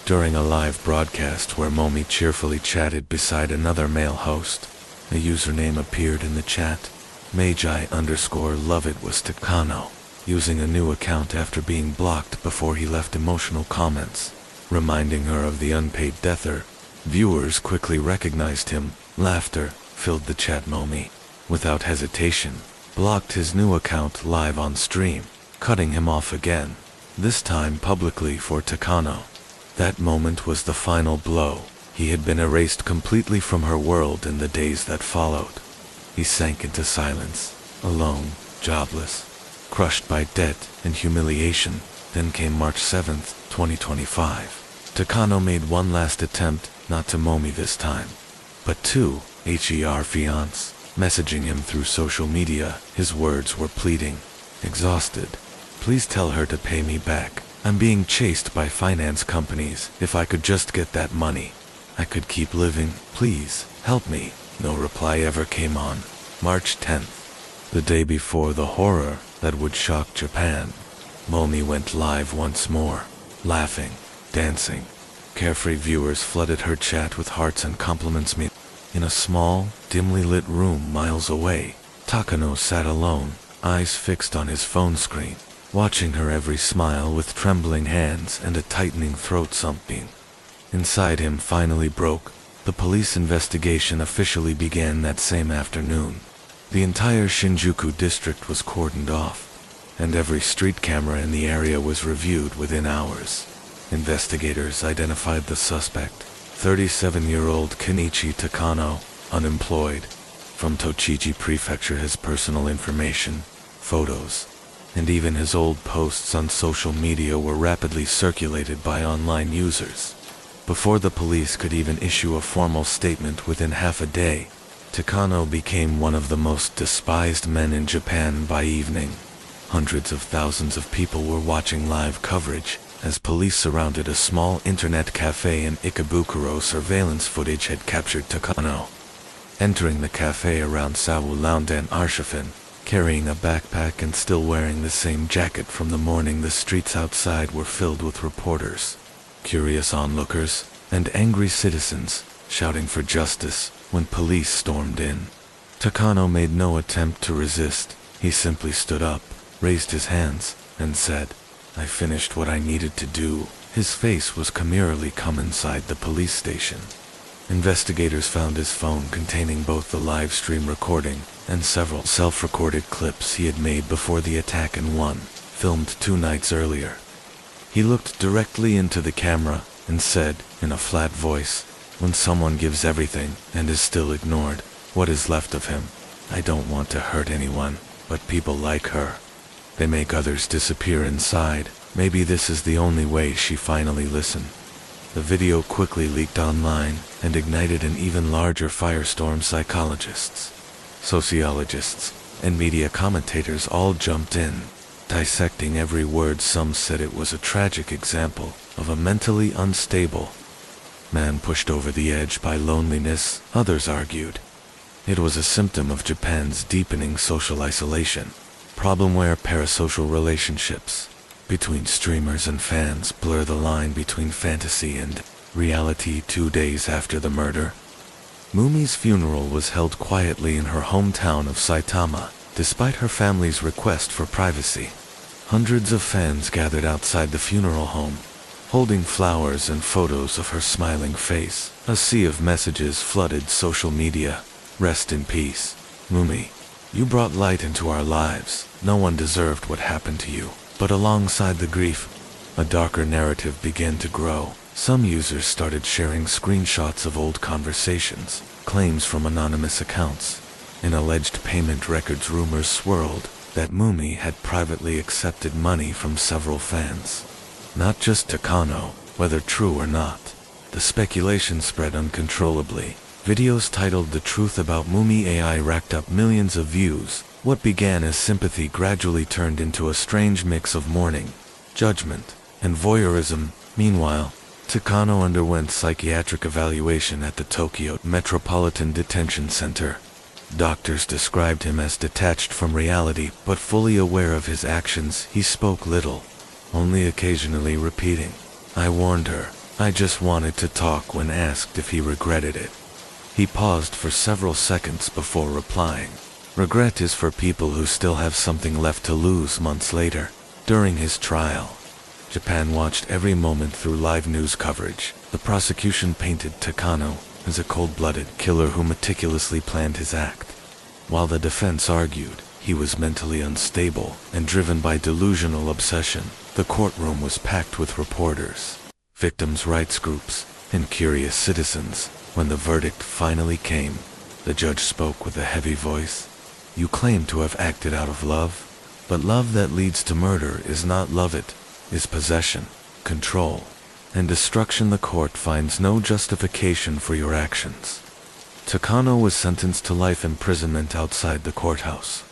during a live broadcast where Momi cheerfully chatted beside another male host, a username appeared in the chat. Magi_Loveit was Takano, using a new account after being blocked before he left emotional comments, reminding her of the unpaid debtor. Viewers quickly recognized him. Laughter filled the chat. Momi, without hesitation, blocked his new account live on stream, cutting him off again, this time publicly for Takano. That moment was the final blow. He had been erased completely from her world in the days that followed. He sank into silence, alone, jobless, crushed by debt and humiliation. Then came March 7th, 2025. Takano made one last attempt, not to Momi this time, but to her fiance, messaging him through social media. His words were pleading, exhausted. Please tell her to pay me back. I'm being chased by finance companies. If I could just get that money, I could keep living. Please, help me. No reply ever came. On March 10th, the day before the horror that would shock Japan, Momi went live once more, laughing, dancing. Carefree viewers flooded her chat with hearts and compliments. In a small, dimly lit room miles away, Takano sat alone, eyes fixed on his phone screen, watching her every smile with trembling hands and a tightening throat. Something inside him finally broke. The police investigation officially began that same afternoon. The entire Shinjuku district was cordoned off, and every street camera in the area was reviewed within hours. Investigators identified the suspect, 37-year-old Kenichi Takano, unemployed, from Tochigi Prefecture. His personal information, photos, and even his old posts on social media were rapidly circulated by online users. Before the police could even issue a formal statement, within half a day, Takano became one of the most despised men in Japan. By evening, hundreds of thousands of people were watching live coverage as police surrounded a small internet cafe in Ikebukuro. Surveillance footage had captured Takano entering the cafe around Sawulandan Arshifin, carrying a backpack and still wearing the same jacket from the morning. The streets outside were filled with reporters, curious onlookers, and angry citizens shouting for justice when police stormed in. Takano made no attempt to resist. He simply stood up, raised his hands, and said, "I finished what I needed to do." His face was chimерally calm. Inside the police station, investigators found his phone containing both the live stream recording and several self-recorded clips he had made before the attack, and one, filmed 2 nights earlier. He looked directly into the camera and said, in a flat voice, "When someone gives everything and is still ignored, what is left of him? I don't want to hurt anyone, but people like her, they make others disappear inside. Maybe this is the only way." She finally listened. The video quickly leaked online and ignited an even larger firestorm. Psychologists, sociologists, and media commentators all jumped in, dissecting every word. Some said it was a tragic example of a mentally unstable man pushed over the edge by loneliness. Others argued it was a symptom of Japan's deepening social isolation, problem where parasocial relationships between streamers and fans blur the line between fantasy and reality. 2 days after the murder, Mumi's funeral was held quietly in her hometown of Saitama, despite her family's request for privacy. Hundreds of fans gathered outside the funeral home, holding flowers and photos of her smiling face. A sea of messages flooded social media. Rest in peace, Mumi. You brought light into our lives. No one deserved what happened to you. But alongside the grief, a darker narrative began to grow. Some users started sharing screenshots of old conversations, claims from anonymous accounts, and alleged payment records. Rumors swirled that Mumi had privately accepted money from several fans. Not just Takano, whether true or not. The speculation spread uncontrollably. Videos titled "The Truth About Mumi AI" racked up millions of views. What began as sympathy gradually turned into a strange mix of mourning, judgment, and voyeurism. Meanwhile, Takano underwent psychiatric evaluation at the Tokyo Metropolitan Detention Center. Doctors described him as detached from reality, but fully aware of his actions. He spoke little, only occasionally repeating, "I warned her. I just wanted to talk," when asked if he regretted it. He paused for several seconds before replying, "Regret is for people who still have something left to lose." Months later, during his trial, Japan watched every moment through live news coverage. The prosecution painted Takano as a cold-blooded killer who meticulously planned his act, while the defense argued he was mentally unstable and driven by delusional obsession. The courtroom was packed with reporters, victims' rights groups, and curious citizens. When the verdict finally came, the judge spoke with a heavy voice. "You claim to have acted out of love, but love that leads to murder is not love. It is possession, control, and destruction. The court finds no justification for your actions." Takano was sentenced to life imprisonment outside the courthouse.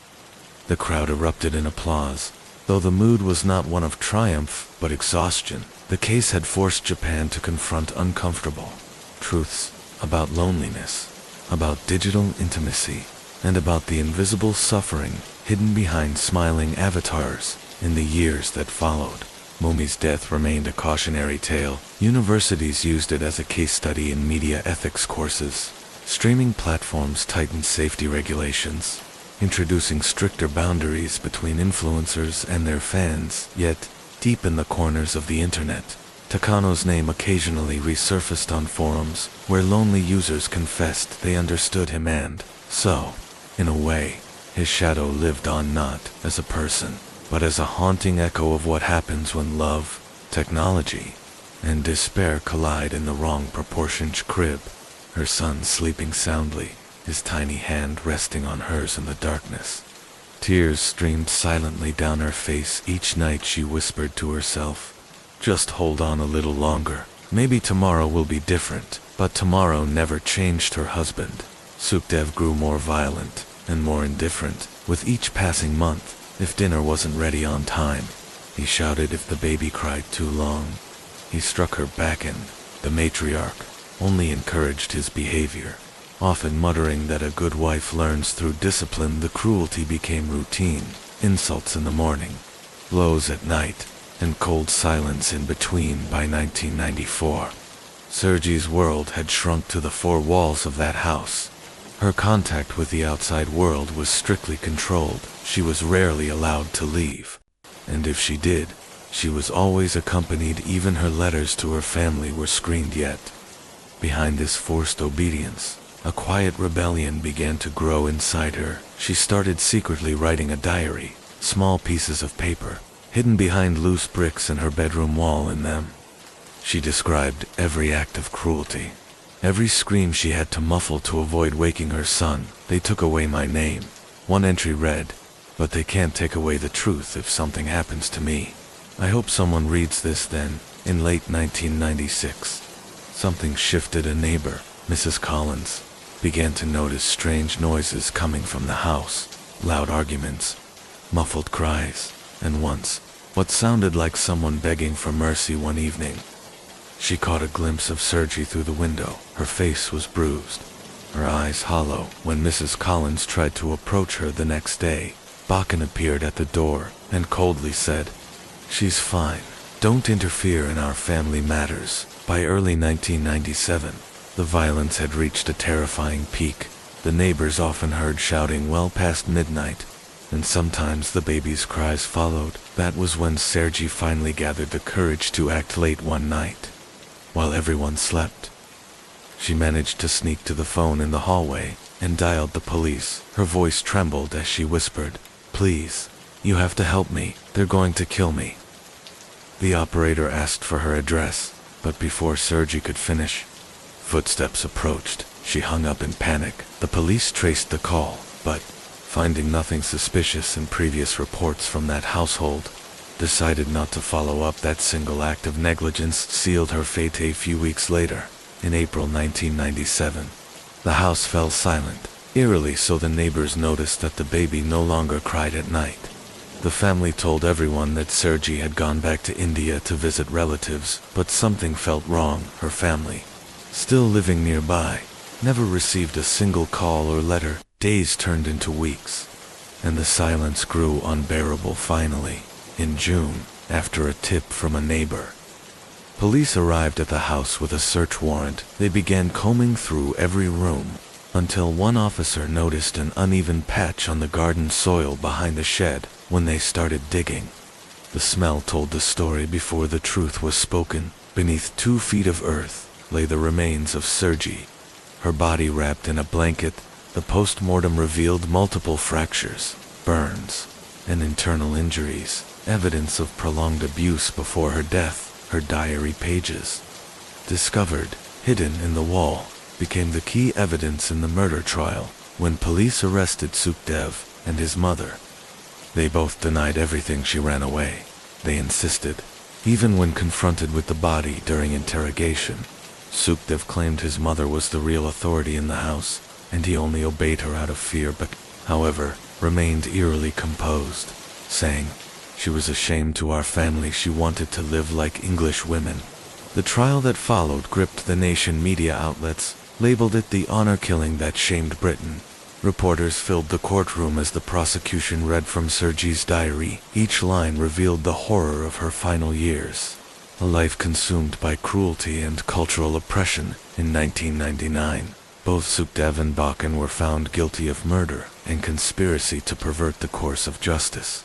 The crowd erupted in applause, though the mood was not one of triumph, but exhaustion. The case had forced Japan to confront uncomfortable truths about loneliness, about digital intimacy, and about the invisible suffering hidden behind smiling avatars. In the years that followed, Mumi's death remained a cautionary tale. Universities used it as a case study in media ethics courses. Streaming platforms tightened safety regulations, introducing stricter boundaries between influencers and their fans. Yet, deep in the corners of the internet, Takano's name occasionally resurfaced on forums where lonely users confessed they understood him, and so, in a way, his shadow lived on not as a person, but as a haunting echo of what happens when love, technology, and despair collide in the wrong proportioned crib. Her son sleeping soundly, his tiny hand resting on hers in the darkness. Tears streamed silently down her face. Each night she whispered to herself, "Just hold on a little longer. Maybe tomorrow will be different." But tomorrow never changed. Her husband, Sukdev, grew more violent and more indifferent with each passing month. If dinner wasn't ready on time, he shouted. If the baby cried too long, he struck her back, and the matriarch only encouraged his behavior, often muttering that a good wife learns through discipline. The cruelty became routine. Insults in the morning, blows at night, and cold silence in between. By 1994, Sergi's world had shrunk to the four walls of that house. Her contact with the outside world was strictly controlled. She was rarely allowed to leave, and if she did, she was always accompanied. Even her letters to her family were screened. Yet, behind this forced obedience, a quiet rebellion began to grow inside her. She started secretly writing a diary, small pieces of paper, hidden behind loose bricks in her bedroom wall. In them, she described every act of cruelty, every scream she had to muffle to avoid waking her son. "They took away my name," one entry read, "but they can't take away the truth if something happens to me. I hope someone reads this." Then, in late 1996, something shifted. A neighbor, Mrs. Collins, began to notice strange noises coming from the house, loud arguments, muffled cries, and once, what sounded like someone begging for mercy. One evening, she caught a glimpse of Sergi through the window. Her face was bruised, her eyes hollow. When Mrs. Collins tried to approach her the next day, Bakken appeared at the door and coldly said, "She's fine. Don't interfere in our family matters." By early 1997, the violence had reached a terrifying peak. The neighbors often heard shouting well past midnight, and sometimes the baby's cries followed. That was when Sergi finally gathered the courage to act late one night. While everyone slept, she managed to sneak to the phone in the hallway and dialed the police. Her voice trembled as she whispered, "Please, you have to help me. They're going to kill me." The operator asked for her address, but before Sergi could finish, footsteps approached. She hung up in panic. The police traced the call, but, finding nothing suspicious in previous reports from that household, decided not to follow up. That single act of negligence sealed her fate. A few weeks later, in April 1997, the house fell silent, eerily so the neighbors noticed that the baby no longer cried at night. The family told everyone that Sergi had gone back to India to visit relatives, but something felt wrong. Her family, still living nearby, never received a single call or letter. Days turned into weeks, and the silence grew unbearable. Finally, in June, after a tip from a neighbor, police arrived at the house with a search warrant. They began combing through every room, until one officer noticed an uneven patch on the garden soil behind the shed. When they started digging, the smell told the story before the truth was spoken. Beneath 2 feet of earth lay the remains of Sergi, her body wrapped in a blanket. The post-mortem revealed multiple fractures, burns, and internal injuries, evidence of prolonged abuse before her death. Her diary pages, discovered hidden in the wall, became the key evidence in the murder trial. When police arrested Sukhdev and his mother, they both denied everything. She ran away, they insisted. Even when confronted with the body during interrogation, Sukhdev claimed his mother was the real authority in the house, and he only obeyed her out of fear, but, however, remained eerily composed, saying, "She was a shame to our family. She wanted to live like English women." The trial that followed gripped the nation. Media outlets labeled it the honor killing that shamed Britain. Reporters filled the courtroom as the prosecution read from Sergi's diary. Each line revealed the horror of her final years, a life consumed by cruelty and cultural oppression. In 1999, both Sukhdev and Bakan were found guilty of murder and conspiracy to pervert the course of justice.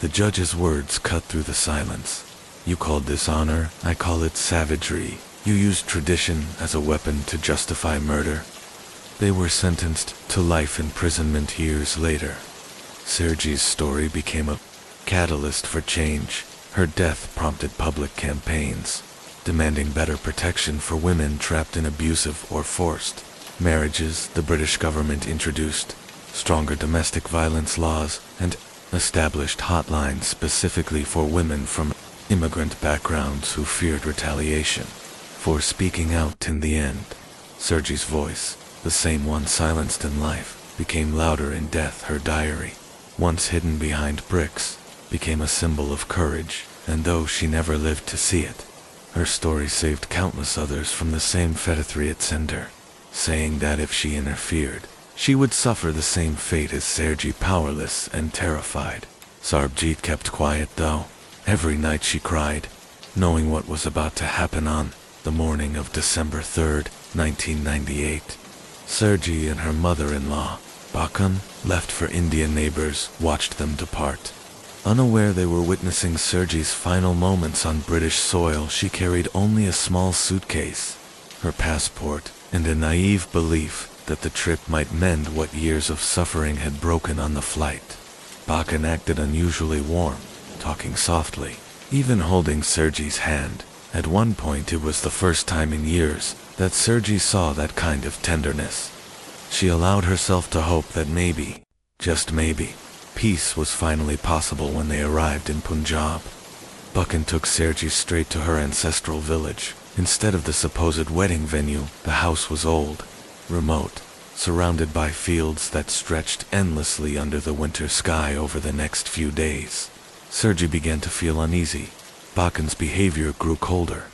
The judge's words cut through the silence. "You called this honor, I call it savagery. You used tradition as a weapon to justify murder." They were sentenced to life imprisonment. Years later, Sergi's story became a catalyst for change. Her death prompted public campaigns, demanding better protection for women trapped in abusive or forced marriages. The British government introduced stronger domestic violence laws and established hotlines specifically for women from immigrant backgrounds who feared retaliation for speaking out. In the end, Sergi's voice, the same one silenced in life, became louder in death. Her diary, once hidden behind bricks, became a symbol of courage, and though she never lived to see it, her story saved countless others from the same fate at sender, saying that if she interfered, she would suffer the same fate as Sergi. Powerless and terrified, Sarbjeet kept quiet though. Every night she cried, knowing what was about to happen. On the morning of December 3rd, 1998, Sergi and her mother-in-law, Bakan, left for India. Neighbors watched them depart. Unaware they were witnessing Sergi's final moments on British soil. She carried only a small suitcase, her passport, and a naive belief that the trip might mend what years of suffering had broken on the flight. Bakan acted unusually warm, talking softly, even holding Sergi's hand. At one point it was the first time in years that Sergi saw that kind of tenderness. She allowed herself to hope that maybe, just maybe, peace was finally possible. When they arrived in Punjab, Bakan took Sergi straight to her ancestral village. Instead of the supposed wedding venue, the house was old, remote, surrounded by fields that stretched endlessly under the winter sky. Over the next few days, Sergi began to feel uneasy. Bakan's behavior grew colder,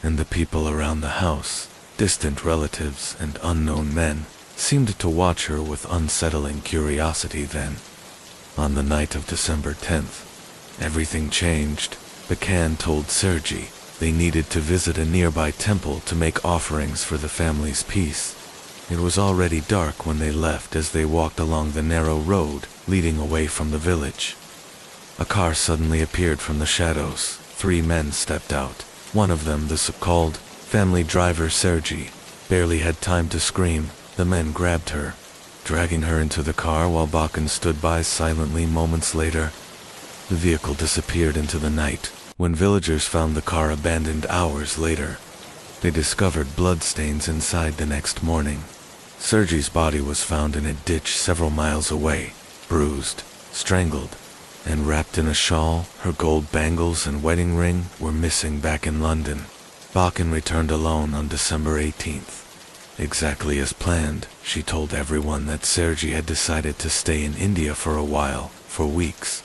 and the people around the house, distant relatives and unknown men, seemed to watch her with unsettling curiosity. Then, on the night of December 10th, everything changed. Bakan told Sergi they needed to visit a nearby temple to make offerings for the family's peace. It was already dark when they left. As they walked along the narrow road, leading away from the village. A car suddenly appeared from the shadows. 3 men stepped out. One of them, the so-called family driver Sergei, barely had time to scream. The men grabbed her, dragging her into the car while Bakken stood by silently. Moments later, the vehicle disappeared into the night. When villagers found the car abandoned hours later, they discovered bloodstains inside. The next morning, Sergei's body was found in a ditch several miles away, bruised, strangled, and wrapped in a shawl. Her gold bangles and wedding ring were missing back in London. Bakken returned alone on December 18th. Exactly as planned, she told everyone that Sergei had decided to stay in India for a while, for weeks.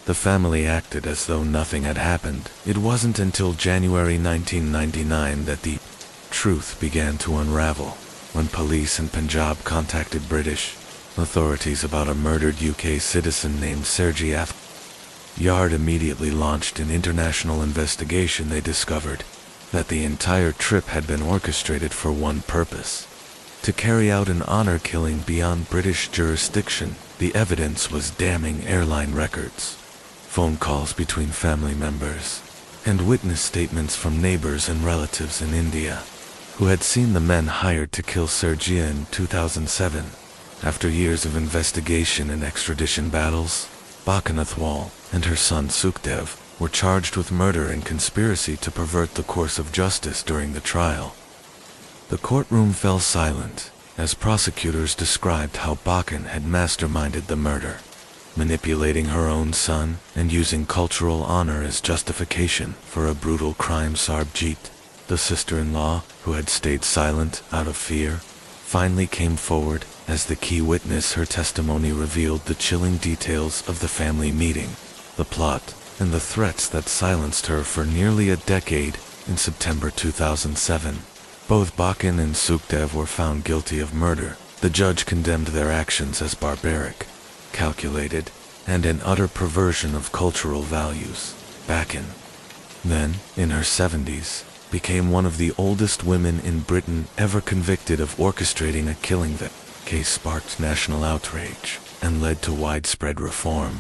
The family acted as though nothing had happened. It wasn't until January 1999 that the truth began to unravel, when police in Punjab contacted British authorities about a murdered UK citizen named Sergei F. Yard immediately launched an international investigation. They discovered that the entire trip had been orchestrated for one purpose: to carry out an honor killing beyond British jurisdiction. The evidence was damning: airline records, phone calls between family members, and witness statements from neighbors and relatives in India who had seen the men hired to kill Sergei in 2007. After years of investigation and extradition battles, Bakken Athwal and her son Sukhdev were charged with murder and conspiracy to pervert the course of justice during the trial. The courtroom fell silent as prosecutors described how Bakken had masterminded the murder, manipulating her own son and using cultural honor as justification for a brutal crime. Sarbjeet, the sister-in-law who had stayed silent out of fear, finally came forward as the key witness. Her testimony revealed the chilling details of the family meeting, the plot, and the threats that silenced her for nearly a decade. In September 2007, both Bakken and Sukhdev were found guilty of murder. The judge condemned their actions as barbaric, calculated, and an utter perversion of cultural values. Bakken, then in her 70s, became one of the oldest women in Britain ever convicted of orchestrating a killing. The case sparked national outrage and led to widespread reform.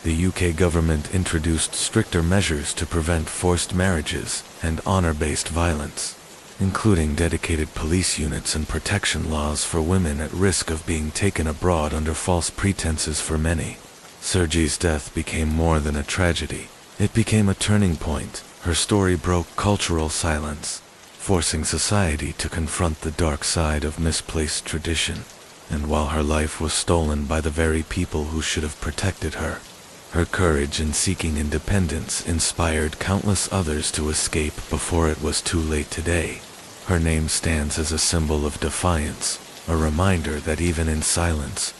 The UK government introduced stricter measures to prevent forced marriages and honor-based violence, including dedicated police units and protection laws for women at risk of being taken abroad under false pretenses. For many, Sergei's death became more than a tragedy. It became a turning point. Her story broke cultural silence, forcing society to confront the dark side of misplaced tradition. And while her life was stolen by the very people who should have protected her, her courage in seeking independence inspired countless others to escape before it was too late. Today, her name stands as a symbol of defiance, a reminder that even in silence,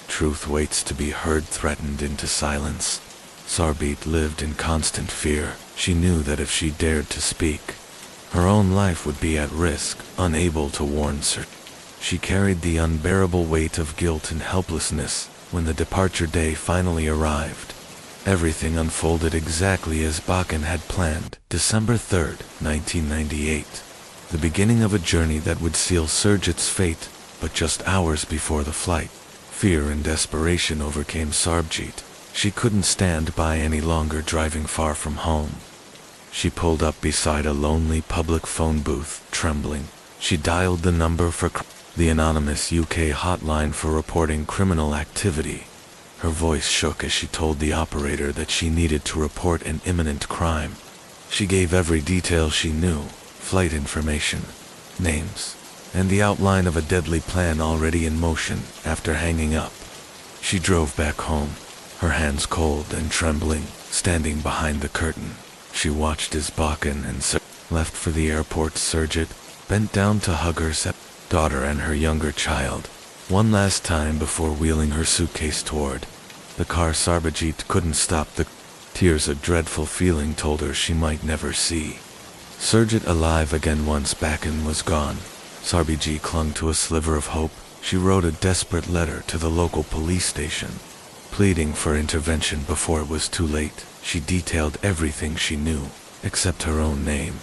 truth waits to be heard. Threatened into silence, Sarbjeet lived in constant fear. She knew that if she dared to speak, her own life would be at risk. Unable to warn Sir, she carried the unbearable weight of guilt and helplessness. When the departure day finally arrived, everything unfolded exactly as Bakken had planned. December 3rd, 1998. The beginning of a journey that would seal Sergit's fate. But just hours before the flight, fear and desperation overcame Sarbjeet. She couldn't stand by any longer driving far from home. She pulled up beside a lonely public phone booth, trembling. She dialed the number for the anonymous UK hotline for reporting criminal activity. Her voice shook as she told the operator that she needed to report an imminent crime. She gave every detail she knew: flight information, names, and the outline of a deadly plan already in motion. After hanging up, she drove back home, her hands cold and trembling. Standing behind the curtain, she watched as Bakken and left for the airport. Sergit bent down to hug her daughter and her younger child one last time before wheeling her suitcase toward the car. Sarbjeet couldn't stop the tears. A dreadful feeling told her she might never see Sergit alive again. Once Bakken was gone, Sarbjeet clung to a sliver of hope. She wrote a desperate letter to the local police station, pleading for intervention before it was too late. She detailed everything she knew, except her own name.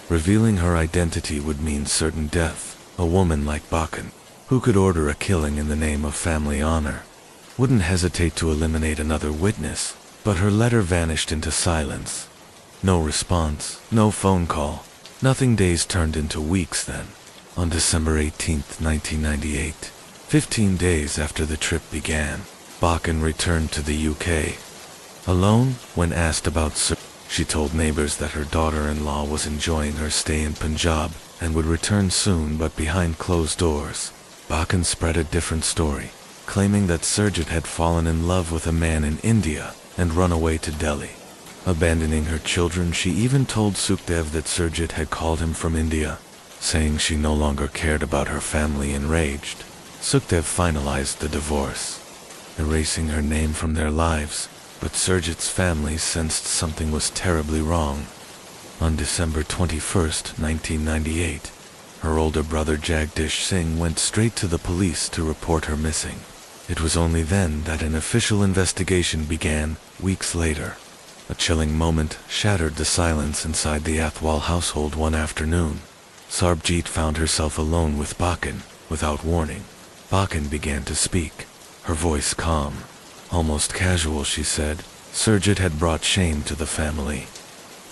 Revealing her identity would mean certain death. A woman like Bakken, who could order a killing in the name of family honor, wouldn't hesitate to eliminate another witness, but her letter vanished into silence. No response, no phone call, nothing. Days turned into weeks then. On December 18, 1998, 15 days after the trip began, Bakken returned to the UK. Alone, when asked about Surjit, she told neighbors that her daughter-in-law was enjoying her stay in Punjab and would return soon, but behind closed doors, Bakken spread a different story, claiming that Surjit had fallen in love with a man in India and run away to Delhi. Abandoning her children, she even told Sukhdev that Surjit had called him from India, saying she no longer cared about her family. Enraged, Sukhdev finalized the divorce, erasing her name from their lives, but Surjit's family sensed something was terribly wrong. On December 21, 1998, her older brother Jagdish Singh went straight to the police to report her missing. It was only then that an official investigation began, weeks later. A chilling moment shattered the silence inside the Athwal household one afternoon. Sarbjeet found herself alone with Bakken, without warning. Bakken began to speak, her voice calm, almost casual. She said, Surjit had brought shame to the family.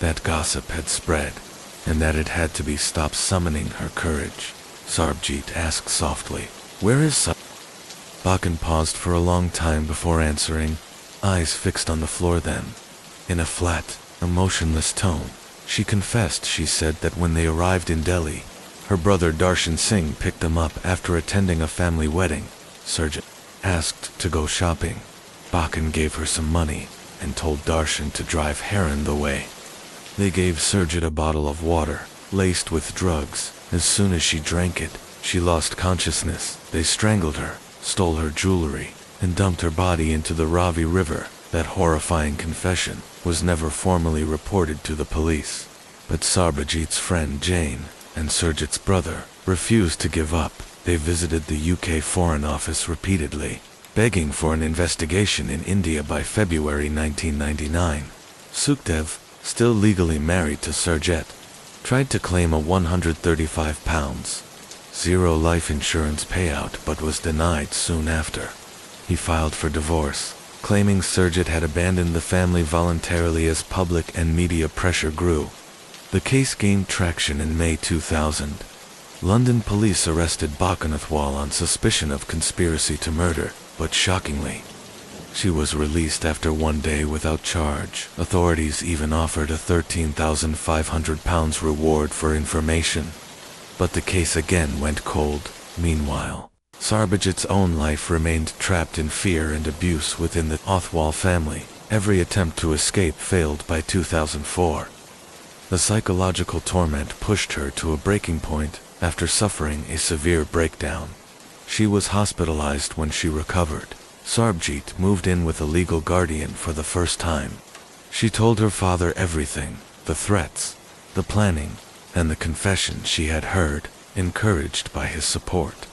That gossip had spread, and that it had to be stopped. Summoning her courage, Sarbjeet asked softly, "Where is Sarbjeet?" Bakken paused for a long time before answering, eyes fixed on the floor. Then, in a flat, emotionless tone, she confessed. She said that when they arrived in Delhi, her brother Darshan Singh picked them up after attending a family wedding. Surjit asked to go shopping. Bakken gave her some money and told Darshan to drive Heron the way. They gave Surjit a bottle of water, laced with drugs. As soon as she drank it, she lost consciousness. They strangled her, stole her jewelry, and dumped her body into the Ravi River. That horrifying confession was never formally reported to the police. But Sarbjeet's friend Jane, and Surjit's brother, refused to give up. They visited the UK Foreign Office repeatedly, begging for an investigation in India. By February 1999, Sukhdev, still legally married to Surjit, tried to claim a £135.0 life insurance payout but was denied soon after. He filed for divorce, claiming Surjit had abandoned the family voluntarily. As public and media pressure grew, the case gained traction. In May 2000, London police arrested Bakken Athwal on suspicion of conspiracy to murder, but shockingly, she was released after one day without charge. Authorities even offered a £13,500 reward for information. But the case again went cold. Meanwhile, Sarbjeet's own life remained trapped in fear and abuse within the Athwal family. Every attempt to escape failed. By 2004, the psychological torment pushed her to a breaking point. After suffering a severe breakdown, she was hospitalized. When she recovered, Sarbjeet moved in with a legal guardian for the first time. She told her father everything, the threats, the planning, and the confession she had heard. Encouraged by his support,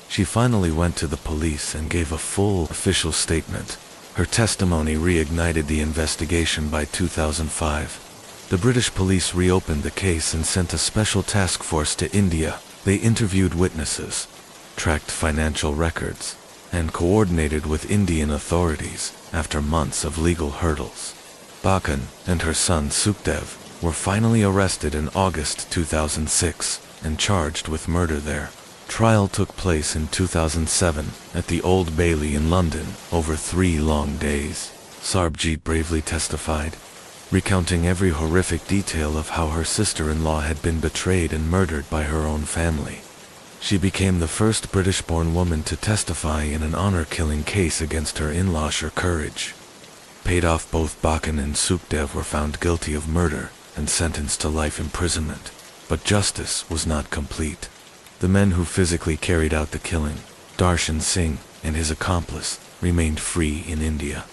she finally went to the police and gave a full official statement. Her testimony reignited the investigation. By 2005, the British police reopened the case and sent a special task force to India. They interviewed witnesses, tracked financial records, and coordinated with Indian authorities. After months of legal hurdles, Bakken and her son Sukhdev were finally arrested in August 2006 and charged with murder. Their trial took place in 2007 at the Old Bailey in London. Over 3 long days, Sarbjeet bravely testified, recounting every horrific detail of how her sister-in-law had been betrayed and murdered by her own family. She became the first British-born woman to testify in an honor-killing case against her in-laws. Her courage paid off. Both Bakken and Sukhdev were found guilty of murder and sentenced to life imprisonment. But justice was not complete. The men who physically carried out the killing, Darshan Singh and his accomplice, remained free in India,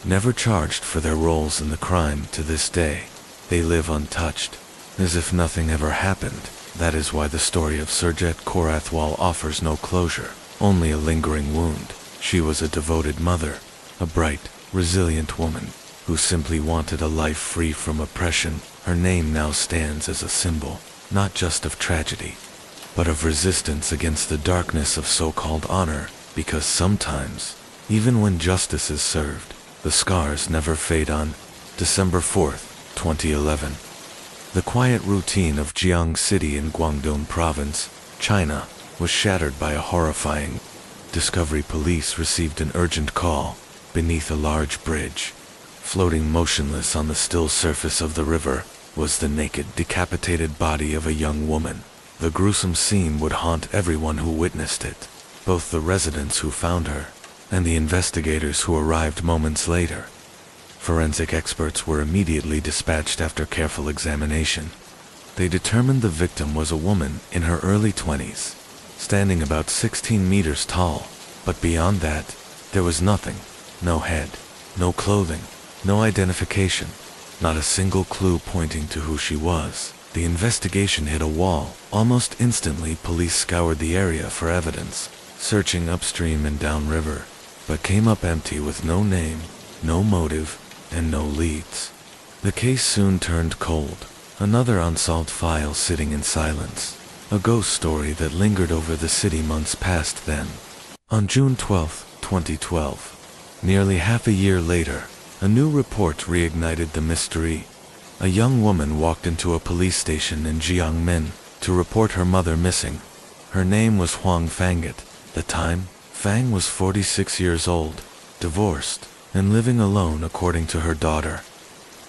never charged for their roles in the crime. To this day, they live untouched, as if nothing ever happened. That is why the story of Surjit Kaur Athwal offers no closure, only a lingering wound. She was a devoted mother, a bright, resilient woman, who simply wanted a life free from oppression. Her name now stands as a symbol, not just of tragedy, but of resistance against the darkness of so-called honor, because sometimes Even when justice is served, the scars never fade. On December 4th, 2011. The quiet routine of Jiang City in Guangdong Province, China, was shattered by a horrifying discovery. Police received an urgent call. Beneath a large bridge, floating motionless on the still surface of the river, was the naked, decapitated body of a young woman. The gruesome scene would haunt everyone who witnessed it, both the residents who found her and the investigators who arrived moments later. Forensic experts were immediately dispatched after careful examination. They determined the victim was a woman in her early 20s, standing about 16 meters tall, but beyond that, there was nothing. No head, no clothing, no identification, not a single clue pointing to who she was. The investigation hit a wall. Almost instantly, police scoured the area for evidence, searching upstream and downriver, but came up empty with no name, no motive, and no leads. The case soon turned cold, another unsolved file sitting in silence, a ghost story that lingered over the city months past then. On June 12, 2012, nearly half a year later, a new report reignited the mystery. A young woman walked into a police station in Jiangmen to report her mother missing. Her name was Huang Fang. At the time, Fang was 46 years old, divorced, and living alone according to her daughter.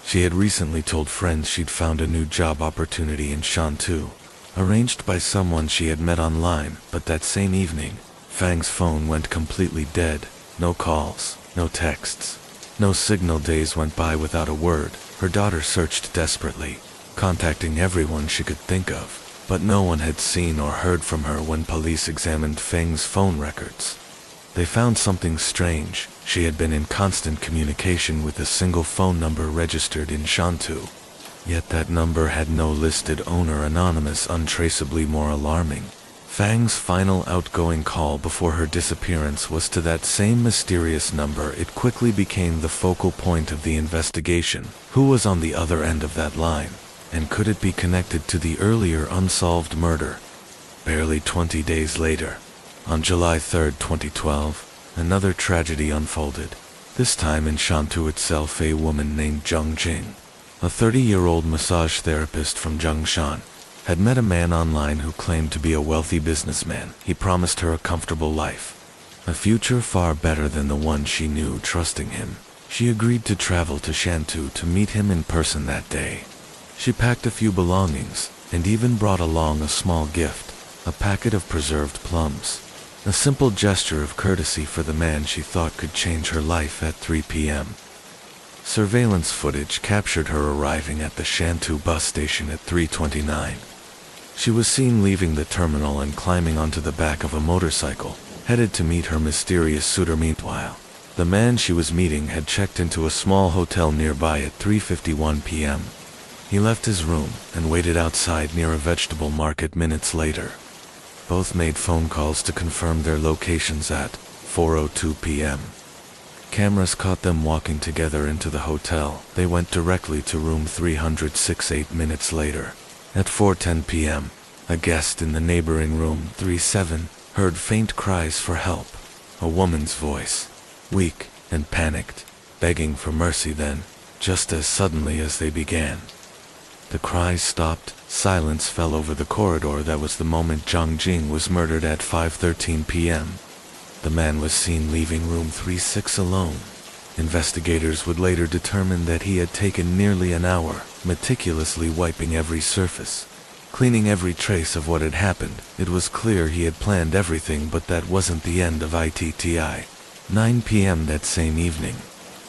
She had recently told friends she'd found a new job opportunity in Shantou, arranged by someone she had met online, but that same evening, Fang's phone went completely dead. No calls, no texts, no signal. Days went by without a word. Her daughter searched desperately, contacting everyone she could think of, but no one had seen or heard from her. When police examined Fang's phone records, they found something strange. She had been in constant communication with a single phone number registered in Shantou, yet that number had no listed owner. Anonymous, untraceably. More alarming, Fang's final outgoing call before her disappearance was to that same mysterious number. It quickly became the focal point of the investigation. Who was on the other end of that line? And could it be connected to the earlier unsolved murder? Barely 20 days later, on July 3, 2012, another tragedy unfolded. This time in Shantou itself. A woman named Zheng Jing, a 30-year-old massage therapist from Zhongshan, had met a man online who claimed to be a wealthy businessman. He promised her a comfortable life, a future far better than the one she knew. Trusting him, she agreed to travel to Shantou to meet him in person that day. She packed a few belongings, and even brought along a small gift, a packet of preserved plums, a simple gesture of courtesy for the man she thought could change her life. At 3 p.m., surveillance footage captured her arriving at the Shantou bus station at 3:29. She was seen leaving the terminal and climbing onto the back of a motorcycle, headed to meet her mysterious suitor. Meanwhile, the man she was meeting had checked into a small hotel nearby at 3:51 p.m. He left his room and waited outside near a vegetable market minutes later. Both made phone calls to confirm their locations at 4:02 p.m. Cameras caught them walking together into the hotel. They went directly to room 306. 8 minutes later, at 4:10 p.m., a guest in the neighboring room 37 heard faint cries for help. A woman's voice, weak and panicked, begging for mercy. Then, just as suddenly as they began, the cries stopped. Silence fell over the corridor. That was the moment Zhang Jing was murdered at 5:13 p.m. The man was seen leaving room 36 alone. Investigators would later determine that he had taken nearly an hour, meticulously wiping every surface, cleaning every trace of what had happened. It was clear he had planned everything, but that wasn't the end of it. 9 p.m. that same evening,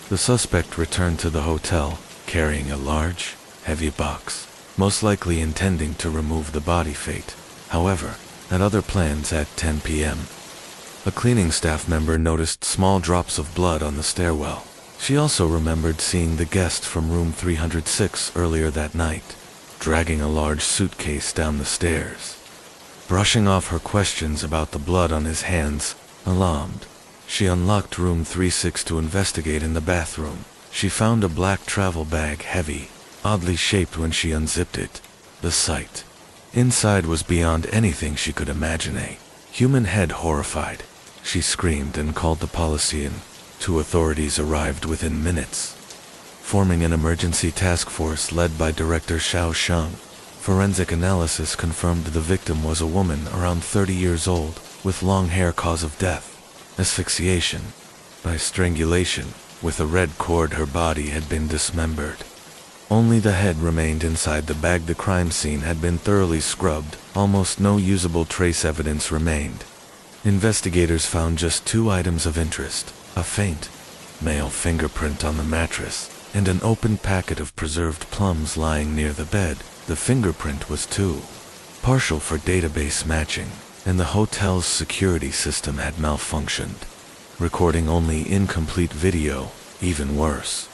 the suspect returned to the hotel, carrying a large, heavy box, most likely intending to remove the body. Fate, however, had other plans. At 10 p.m., a cleaning staff member noticed small drops of blood on the stairwell. She also remembered seeing the guest from room 306 earlier that night, dragging a large suitcase down the stairs. Brushing off her questions about the blood on his hands, alarmed, she unlocked room 36 to investigate. In the bathroom, she found a black travel bag, heavy, oddly shaped. When she unzipped it, the sight inside was beyond anything she could imagine. A human head. Horrified, she screamed and called the police, and 2 authorities arrived within minutes. Forming an emergency task force led by Director Xiao Sheng, forensic analysis confirmed the victim was a woman around 30 years old, with long hair. Cause of death: asphyxiation by strangulation. With a red cord, her body had been dismembered. Only the head remained inside the bag. The crime scene had been thoroughly scrubbed. Almost no usable trace evidence remained. Investigators found just 2 items of interest: a faint male fingerprint on the mattress, and an open packet of preserved plums lying near the bed. The fingerprint was too partial for database matching, and the hotel's security system had malfunctioned, recording only incomplete video. Even worse,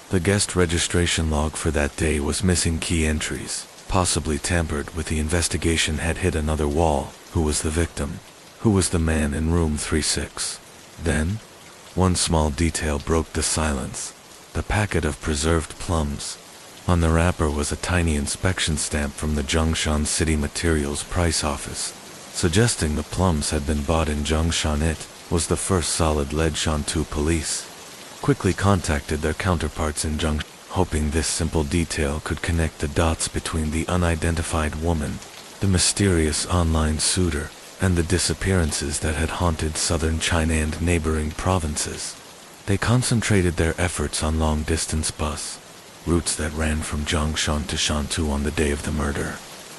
the guest registration log for that day was missing key entries, possibly tampered with. The investigation had hit another wall. Who was the victim? Who was the man in room 36? Then, one small detail broke the silence: the packet of preserved plums. On the wrapper was a tiny inspection stamp from the Zhongshan City Materials Price Office, suggesting the plums had been bought in Zhongshan. It was the first solid lead. Shantou police quickly contacted their counterparts in Zhongshan, hoping this simple detail could connect the dots between the unidentified woman, the mysterious online suitor, and the disappearances that had haunted southern China and neighboring provinces. They concentrated their efforts on long-distance bus routes that ran from Zhongshan to Shantou on the day of the murder.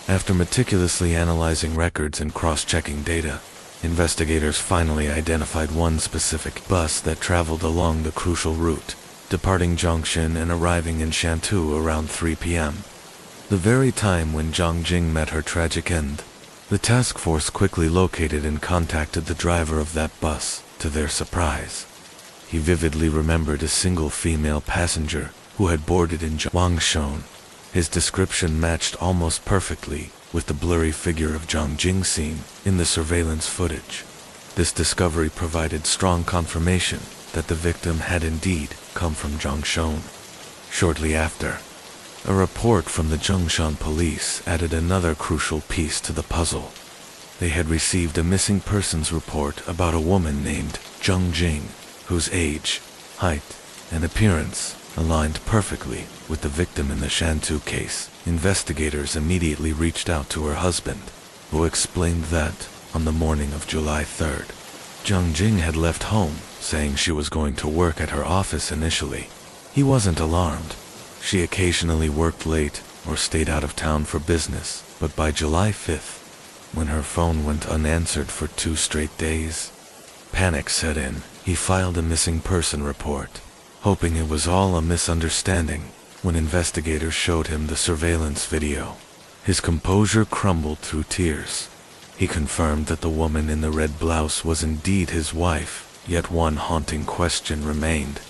After meticulously analyzing records and cross-checking data, investigators finally identified one specific bus that traveled along the crucial route, departing Zhongshan and arriving in Shantou around 3 p.m. The very time when Zhang Jing met her tragic end. The task force quickly located and contacted the driver of that bus. To their surprise, he vividly remembered a single female passenger who had boarded in Zhongshan. His description matched almost perfectly with the blurry figure of Zhang Jing seen in the surveillance footage. This discovery provided strong confirmation that the victim had indeed come from Zhongshan. Shortly after, a report from the Zhongshan police added another crucial piece to the puzzle. They had received a missing persons report about a woman named Zhang Jing, whose age, height, and appearance aligned perfectly with the victim in the Shantou case. Investigators immediately reached out to her husband, who explained that, on the morning of July 3rd, Zhang Jing had left home, saying she was going to work at her office initially. He wasn't alarmed. She occasionally worked late or stayed out of town for business, but by July 5th, when her phone went unanswered for 2 straight days, panic set in. He filed a missing person report, hoping it was all a misunderstanding. When investigators showed him the surveillance video, his composure crumbled through tears. He confirmed that the woman in the red blouse was indeed his wife, yet one haunting question remained.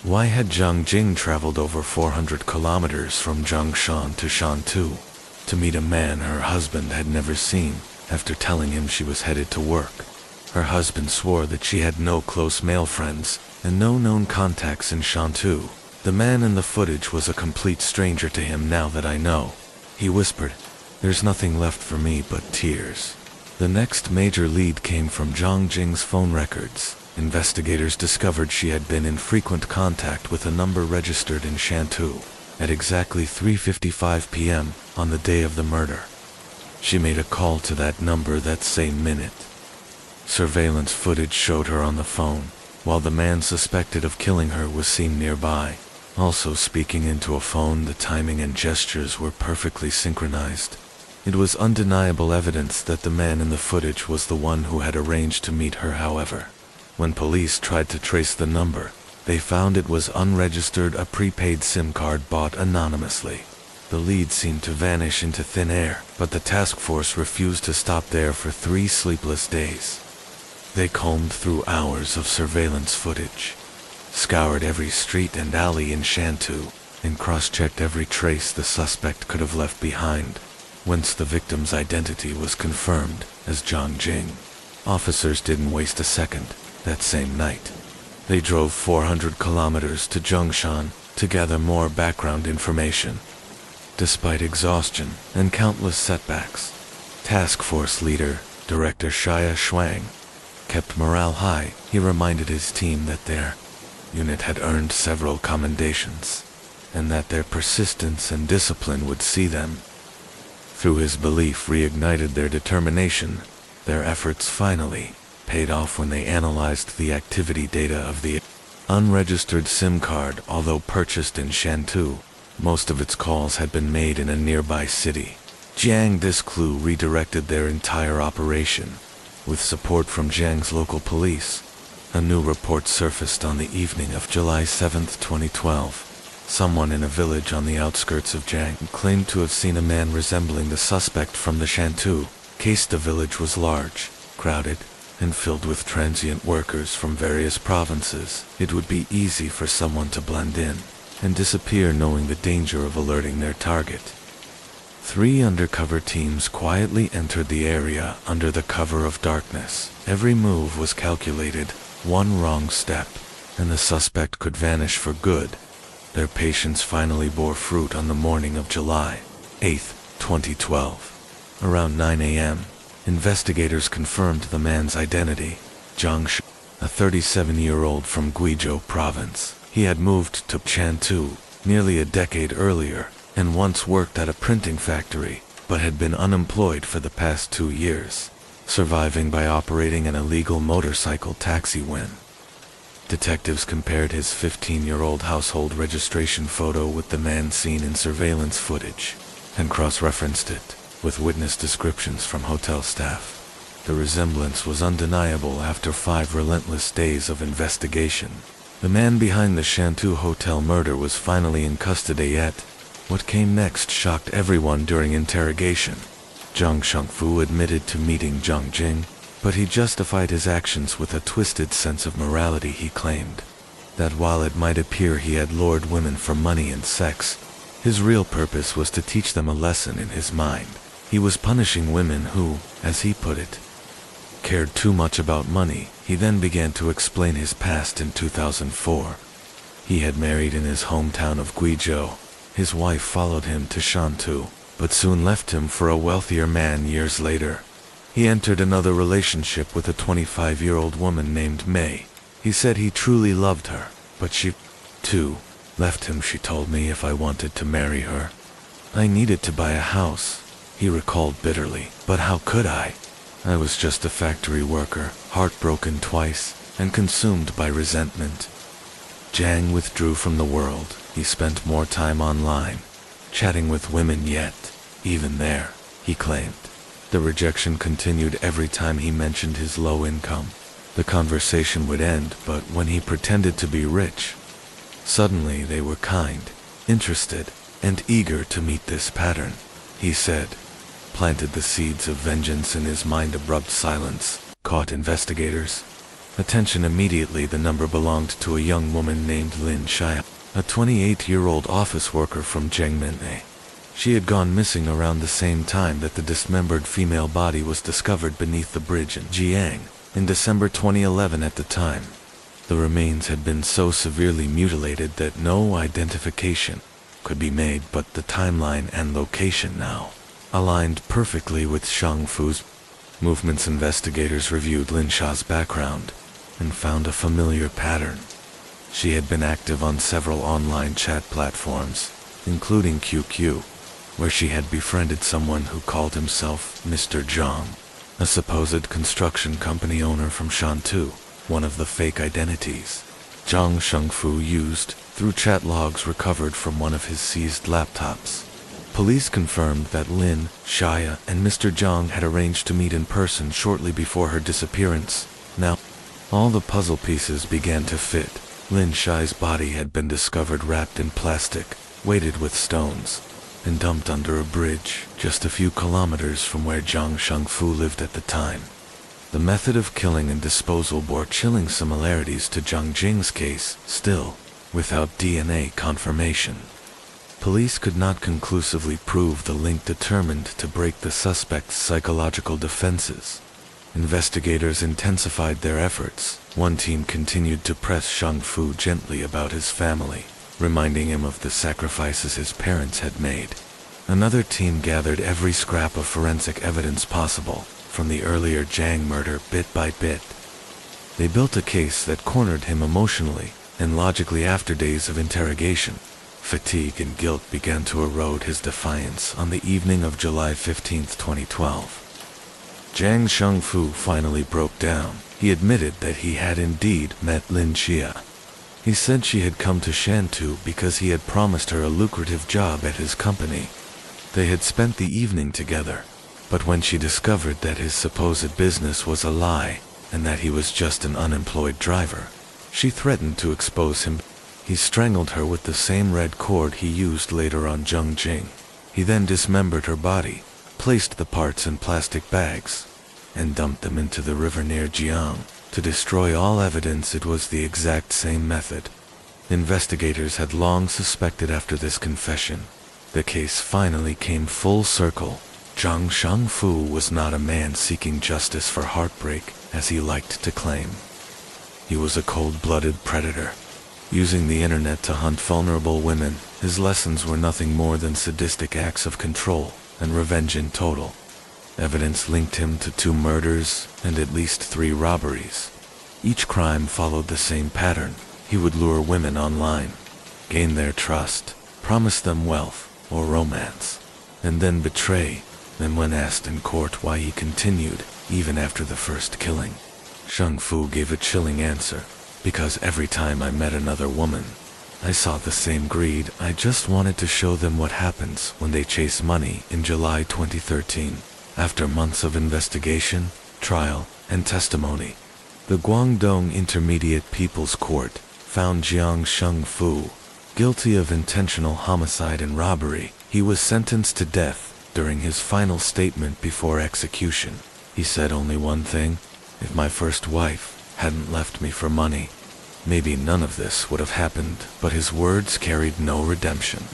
Why had Zhang Jing traveled over 400 kilometers from Zhongshan to Shantou to meet a man her husband had never seen? After telling him she was headed to work, her husband swore that she had no close male friends and no known contacts in Shantou. The man in the footage was a complete stranger to him. Now that I know, he whispered, there's nothing left for me but tears. The next major lead came from Zhang Jing's phone records. Investigators discovered she had been in frequent contact with a number registered in Shantou at exactly 3:55 p.m. on the day of the murder. She made a call to that number that same minute. Surveillance footage showed her on the phone, while the man suspected of killing her was seen nearby, also speaking into a phone. The timing and gestures were perfectly synchronized. It was undeniable evidence that the man in the footage was the one who had arranged to meet her. However, when police tried to trace the number, they found it was unregistered, a prepaid SIM card bought anonymously. The lead seemed to vanish into thin air, but the task force refused to stop there. For 3 sleepless days, they combed through hours of surveillance footage, scoured every street and alley in Shantou, and cross-checked every trace the suspect could have left behind. Once the victim's identity was confirmed as Zhang Jing, officers didn't waste a second. That same night, they drove 400 kilometers to Zhongshan to gather more background information. Despite exhaustion and countless setbacks, task force leader, Director Xia Shuang, kept morale high. He reminded his team that their unit had earned several commendations, and that their persistence and discipline would see them through. His belief reignited their determination. Their efforts finally paid off when they analyzed the activity data of the unregistered SIM card. Although purchased in Shantou, most of its calls had been made in a nearby city. This clue redirected their entire operation. With support from Jiang's local police, a new report surfaced on the evening of July 7, 2012. Someone in a village on the outskirts of Jiang claimed to have seen a man resembling the suspect from the Shantou case. The village was large, crowded, and filled with transient workers from various provinces. It would be easy for someone to blend in and disappear, knowing the danger of alerting their target. 3 undercover teams quietly entered the area under the cover of darkness. Every move was calculated. One wrong step, and the suspect could vanish for good. Their patience finally bore fruit on the morning of July 8, 2012. Around 9 a.m., investigators confirmed the man's identity. Zhang Shu, a 37-year-old from Guizhou province. He had moved to Shantou nearly a decade earlier and once worked at a printing factory, but had been unemployed for the past 2 years, surviving by operating an illegal motorcycle taxi. When detectives compared his 15-year-old household registration photo with the man seen in surveillance footage and cross-referenced it with witness descriptions from hotel staff, the resemblance was undeniable. After 5 relentless days of investigation, the man behind the Shantou hotel murder was finally in custody. Yet, what came next shocked everyone. During interrogation, Zhang Shengfu admitted to meeting Zhang Jing, but he justified his actions with a twisted sense of morality. He claimed that while it might appear he had lured women for money and sex, his real purpose was to teach them a lesson. In his mind, he was punishing women who, as he put it, cared too much about money. He then began to explain his past. In 2004, he had married in his hometown of Guizhou. His wife followed him to Shantou, but soon left him for a wealthier man. Years later, he entered another relationship with a 25-year-old woman named Mei. He said he truly loved her, but she, too, left him. She told me if I wanted to marry her, I needed to buy a house, he recalled bitterly. But how could I? I was just a factory worker, heartbroken twice, and consumed by resentment. Jiang withdrew from the world. He spent more time online, chatting with women. Yet, even there, he claimed, the rejection continued. Every time he mentioned his low income, the conversation would end. But when he pretended to be rich, suddenly they were kind, interested, and eager to meet. This pattern, he said, planted the seeds of vengeance in his mind. Abrupt silence caught investigators' attention immediately. The number belonged to a young woman named Lin Shia, a 28-year-old office worker from Jiangmen. She had gone missing around the same time that the dismembered female body was discovered beneath the bridge in Jiang in December 2011. At the time, the remains had been so severely mutilated that no identification could be made, but the timeline and location now aligned perfectly with Shangfu's movements. Investigators reviewed Lin Sha's background and found a familiar pattern. She had been active on several online chat platforms, including QQ, where she had befriended someone who called himself Mr. Zhang, a supposed construction company owner from Shantou. One of the fake identities Zhang Shengfu used through chat logs recovered from one of his seized laptops. Police confirmed that Lin, Shia, and Mr. Zhang had arranged to meet in person shortly before her disappearance. Now, all the puzzle pieces began to fit. Lin Shi's body had been discovered wrapped in plastic, weighted with stones, and dumped under a bridge just a few kilometers from where Zhang Shengfu lived at the time. The method of killing and disposal bore chilling similarities to Zhang Jing's case. Still, without DNA confirmation, police could not conclusively prove the link. Determined to break the suspect's psychological defenses, investigators intensified their efforts. One team continued to press Shengfu gently about his family, reminding him of the sacrifices his parents had made. Another team gathered every scrap of forensic evidence possible from the earlier Jiang murder. Bit by bit, They built a case that cornered him emotionally and logically after days of interrogation. Fatigue and guilt began to erode his defiance on the evening of July 15, 2012. Zhang Shengfu finally broke down. He admitted that he had indeed met Lin Xia. He said she had come to Shantou because he had promised her a lucrative job at his company. They had spent the evening together, but when she discovered that his supposed business was a lie and that he was just an unemployed driver, she threatened to expose him. He strangled her with the same red cord he used later on Zhongjing. He then dismembered her body, placed the parts in plastic bags, and dumped them into the river near Jiang. To destroy all evidence, it was the exact same method. Investigators had long suspected after this confession. The case finally came full circle. Zhang Shengfu was not a man seeking justice for heartbreak, as he liked to claim. He was a cold-blooded predator. Using the internet to hunt vulnerable women, his lessons were nothing more than sadistic acts of control and revenge in total. Evidence linked him to 2 murders and at least 3 robberies. Each crime followed the same pattern. He would lure women online, gain their trust, promise them wealth or romance, and then betray them when asked in court why he continued even after the first killing. Sheng Fu gave a chilling answer. Because every time I met another woman, I saw the same greed. I just wanted to show them what happens when they chase money. In July 2013, after months of investigation, trial, and testimony, the Guangdong Intermediate People's Court found Jiang Shengfu guilty of intentional homicide and robbery. He was sentenced to death. During his final statement before execution, he said only one thing: if my first wife hadn't left me for money, maybe none of this would have happened. But his words carried no redemption,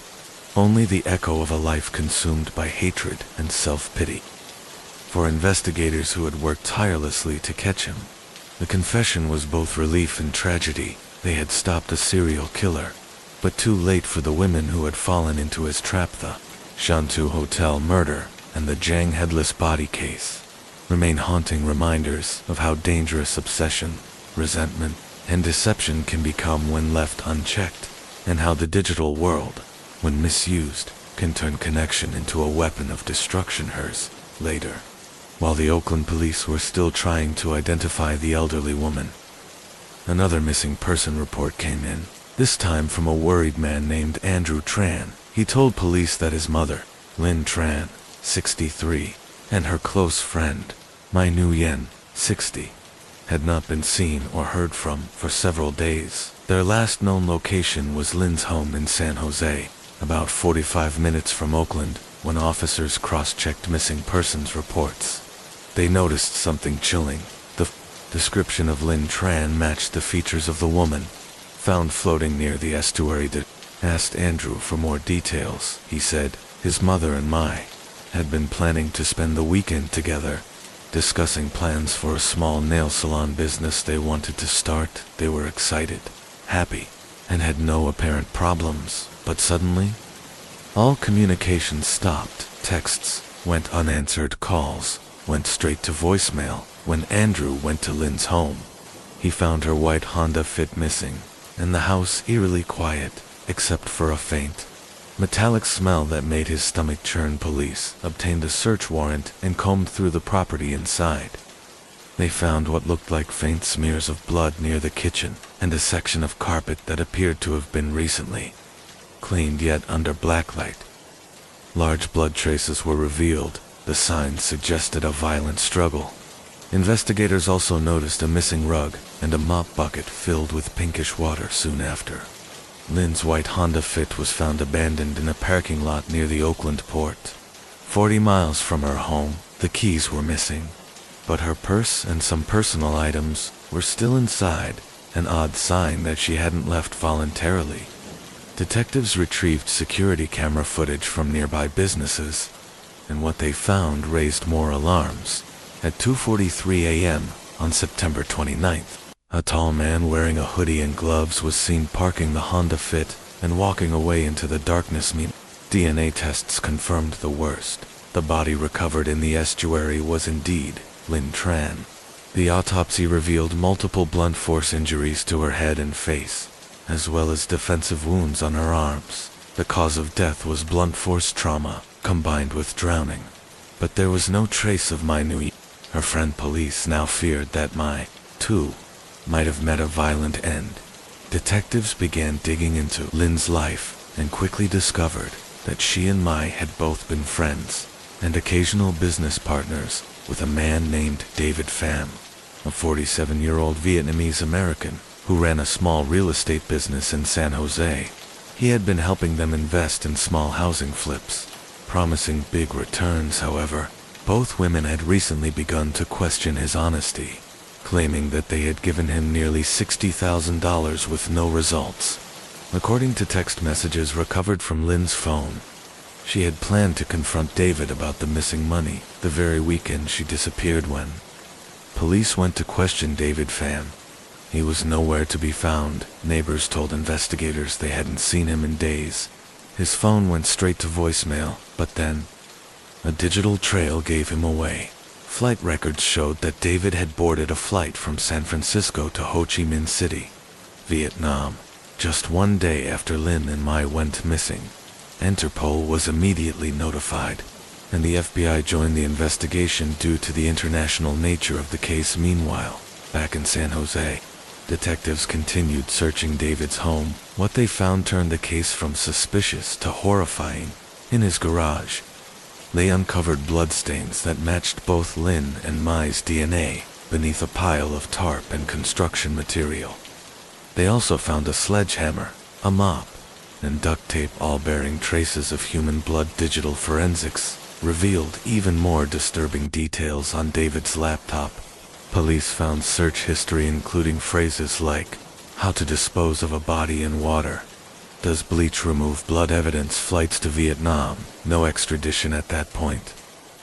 only the echo of a life consumed by hatred and self-pity. For investigators who had worked tirelessly to catch him, the confession was both relief and tragedy. They had stopped a serial killer, but too late for the women who had fallen into his trap. The Shantou Hotel murder and the Zhang headless body case remain haunting reminders of how dangerous obsession, resentment, and deception can become when left unchecked, and how the digital world, when misused, can turn connection into a weapon of destruction. Years later, while the Oakland police were still trying to identify the elderly woman, another missing person report came in, this time from a worried man named Andrew Tran. He told police that his mother, Lin Tran, 63, and her close friend, Mai Nu Yen, 60, had not been seen or heard from for several days. Their last known location was Lin's home in San Jose, about 45 minutes from Oakland. When officers cross-checked missing persons reports, they noticed something chilling. The description of Lin Tran matched the features of the woman found floating near the estuary. That asked Andrew for more details. He said his mother and Mai had been planning to spend the weekend together, discussing plans for a small nail salon business they wanted to start. They were excited, happy, and had no apparent problems, but suddenly, all communication stopped. Texts went unanswered, calls went straight to voicemail. When Andrew went to Lin's home, he found her white Honda Fit missing, and the house eerily quiet, except for a faint, metallic smell that made his stomach churn. Police obtained a search warrant and combed through the property inside. They found what looked like faint smears of blood near the kitchen, and a section of carpet that appeared to have been recently cleaned, yet under blacklight. Large blood traces were revealed. The signs suggested a violent struggle. Investigators also noticed a missing rug and a mop bucket filled with pinkish water soon after. Lin's white Honda Fit was found abandoned in a parking lot near the Oakland port. 40 miles from her home, the keys were missing, but her purse and some personal items were still inside, an odd sign that she hadn't left voluntarily. Detectives retrieved security camera footage from nearby businesses, and what they found raised more alarms. At 2:43 a.m. on September 29th, a tall man wearing a hoodie and gloves was seen parking the Honda Fit and walking away into the darkness. DNA tests confirmed the worst. The body recovered in the estuary was indeed Lin Tran. The autopsy revealed multiple blunt force injuries to her head and face, as well as defensive wounds on her arms. The cause of death was blunt force trauma, combined with drowning. But there was no trace of minute. Her friend police now feared that too, might have met a violent end. Detectives began digging into Lynn's life and quickly discovered that she and Mai had both been friends and occasional business partners with a man named David Pham, a 47-year-old Vietnamese American who ran a small real estate business in San Jose. He had been helping them invest in small housing flips, promising big returns. However, both women had recently begun to question his honesty, claiming that they had given him nearly $60,000 with no results. According to text messages recovered from Lynn's phone, she had planned to confront David about the missing money the very weekend she disappeared. When police went to question David Pham, he was nowhere to be found. Neighbors told investigators they hadn't seen him in days. His phone went straight to voicemail, but then a digital trail gave him away. Flight records showed that David had boarded a flight from San Francisco to Ho Chi Minh City, Vietnam, just one day after Lynn and Mai went missing. Interpol was immediately notified, and the FBI joined the investigation due to the international nature of the case. Meanwhile, back in San Jose, detectives continued searching David's home. What they found turned the case from suspicious to horrifying. In his garage, they uncovered bloodstains that matched both Lynn and Mai's DNA beneath a pile of tarp and construction material. They also found a sledgehammer, a mop, and duct tape, all bearing traces of human blood. Digital forensics revealed even more disturbing details on David's laptop. Police found search history including phrases like, "How to dispose of a body in water," "Does bleach remove blood evidence?" Flights to Vietnam, no extradition at that point.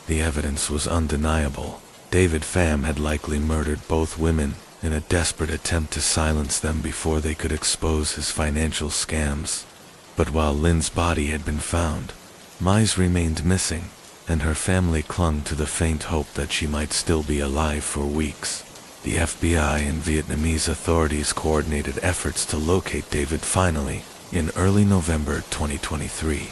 The evidence was undeniable. David Pham had likely murdered both women in a desperate attempt to silence them before they could expose his financial scams. But while Lynn's body had been found, Mai's remained missing, and her family clung to the faint hope that she might still be alive for weeks. The FBI and Vietnamese authorities coordinated efforts to locate David. Finally, in early November 2023,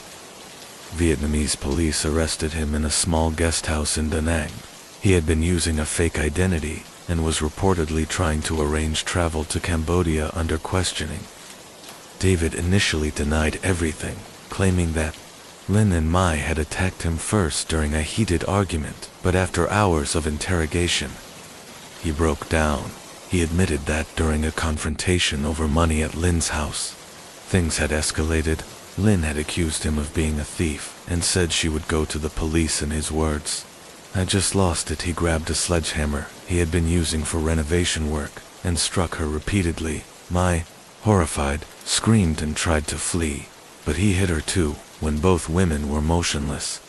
Vietnamese police arrested him in a small guest house in Da Nang. He had been using a fake identity and was reportedly trying to arrange travel to Cambodia. Under questioning, David initially denied everything, claiming that Lynn and Mai had attacked him first during a heated argument. But after hours of interrogation, he broke down. He admitted that during a confrontation over money at Lynn's house, things had escalated. Lynn had accused him of being a thief and said she would go to the police. In his words, "I just lost it." He grabbed a sledgehammer he had been using for renovation work and struck her repeatedly. Mai, horrified, screamed and tried to flee, but he hit her too. When both women were motionless,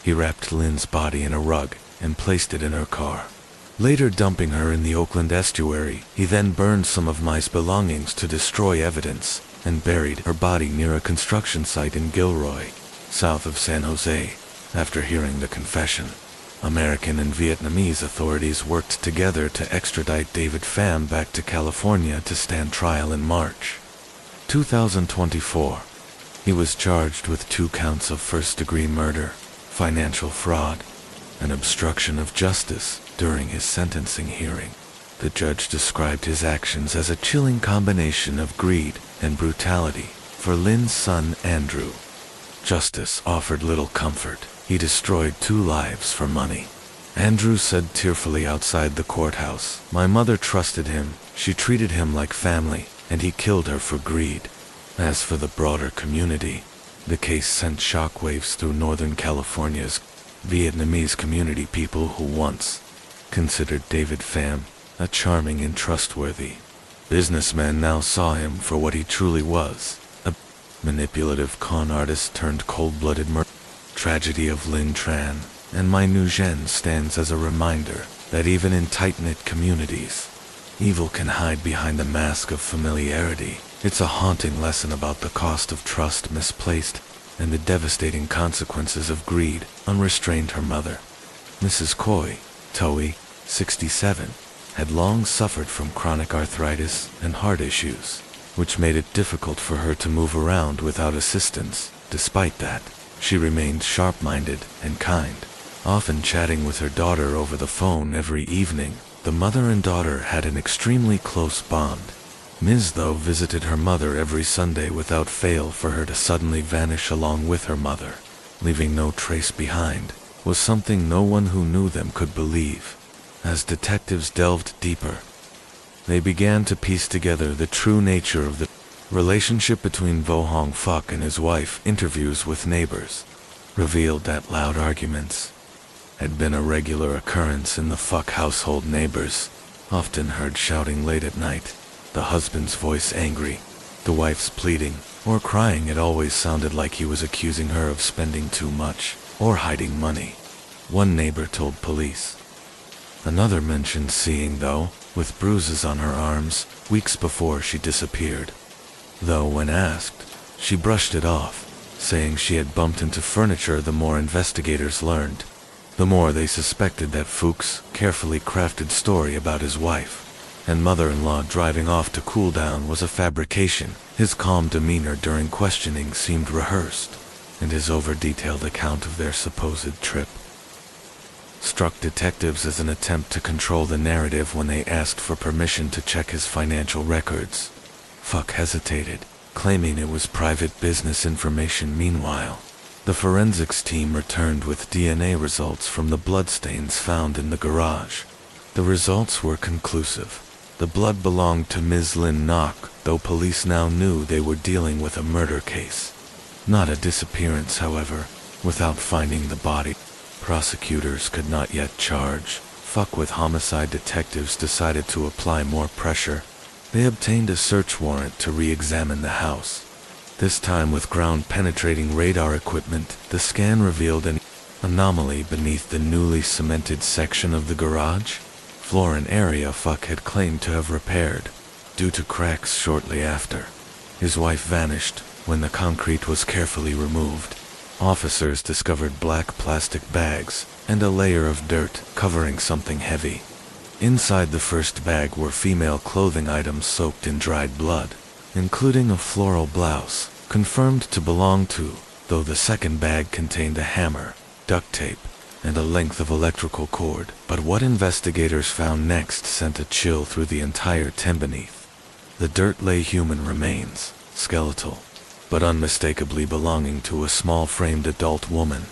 he wrapped Lynn's body in a rug and placed it in her car, later dumping her in the Oakland estuary. He then burned some of Mai's belongings to destroy evidence and buried her body near a construction site in Gilroy, south of San Jose. After hearing the confession, American and Vietnamese authorities worked together to extradite David Pham back to California to stand trial in March 2024. He was charged with 2 counts of first-degree murder, financial fraud, and obstruction of justice. During his sentencing hearing, the judge described his actions as a chilling combination of greed and brutality. For Lynn's son, Andrew, justice offered little comfort. He destroyed 2 lives for money. Andrew said tearfully outside the courthouse, "My mother trusted him, she treated him like family, and he killed her for greed." As for the broader community, the case sent shockwaves through Northern California's Vietnamese community. People who once considered David Pham a charming and trustworthy businessman now saw him for what he truly was, a manipulative con artist turned cold-blooded murderer. Tragedy of Linh Tran and Mai Nguyen stands as a reminder that even in tight-knit communities, evil can hide behind the mask of familiarity. It's a haunting lesson about the cost of trust misplaced and the devastating consequences of greed. Unrestrained. Her mother, Mrs. Coy, Toey, 67, had long suffered from chronic arthritis and heart issues, which made it difficult for her to move around without assistance. Despite that, she remained sharp-minded and kind, often chatting with her daughter over the phone every evening. The mother and daughter had an extremely close bond. Ms. though visited her mother every Sunday without fail. For her to suddenly vanish along with her mother, leaving no trace behind, was something no one who knew them could believe. As detectives delved deeper, they began to piece together the true nature of the relationship between Vo Hong Fuck and his wife. Interviews with neighbors revealed that loud arguments had been a regular occurrence in the Fuck household. Neighbors often heard shouting late at night, the husband's voice angry, the wife's pleading or crying. It always sounded like he was accusing her of spending too much or hiding money, one neighbor told police. Another mentioned seeing Tho with bruises on her arms weeks before she disappeared. Though when asked, she brushed it off, saying she had bumped into furniture. The more investigators learned, the more they suspected that Fuchs' carefully crafted story about his wife and mother-in-law driving off to cool down was a fabrication. His calm demeanor during questioning seemed rehearsed, and his over-detailed account of their supposed trip struck detectives as an attempt to control the narrative. When they asked for permission to check his financial records, Fuck hesitated, claiming it was private business information. Meanwhile, the forensics team returned with DNA results from the bloodstains found in the garage. The results were conclusive. The blood belonged to Ms. Lynn Nock, though police now knew they were dealing with a murder case, not a disappearance. However, without finding the body, prosecutors could not yet charge Fuck with homicide. Detectives decided to apply more pressure. They obtained a search warrant to re-examine the house. This time with ground-penetrating radar equipment. The scan revealed an anomaly beneath the newly cemented section of the garage floor, an area Fuck had claimed to have repaired due to cracks shortly after his wife vanished. When the concrete was carefully removed, officers discovered black plastic bags and a layer of dirt covering something heavy. Inside the first bag were female clothing items soaked in dried blood, including a floral blouse, confirmed to belong to, though the second bag contained a hammer, duct tape, and a length of electrical cord. But what investigators found next sent a chill through the entire tent. Beneath the dirt lay human remains, skeletal, but unmistakably belonging to a small-framed adult woman.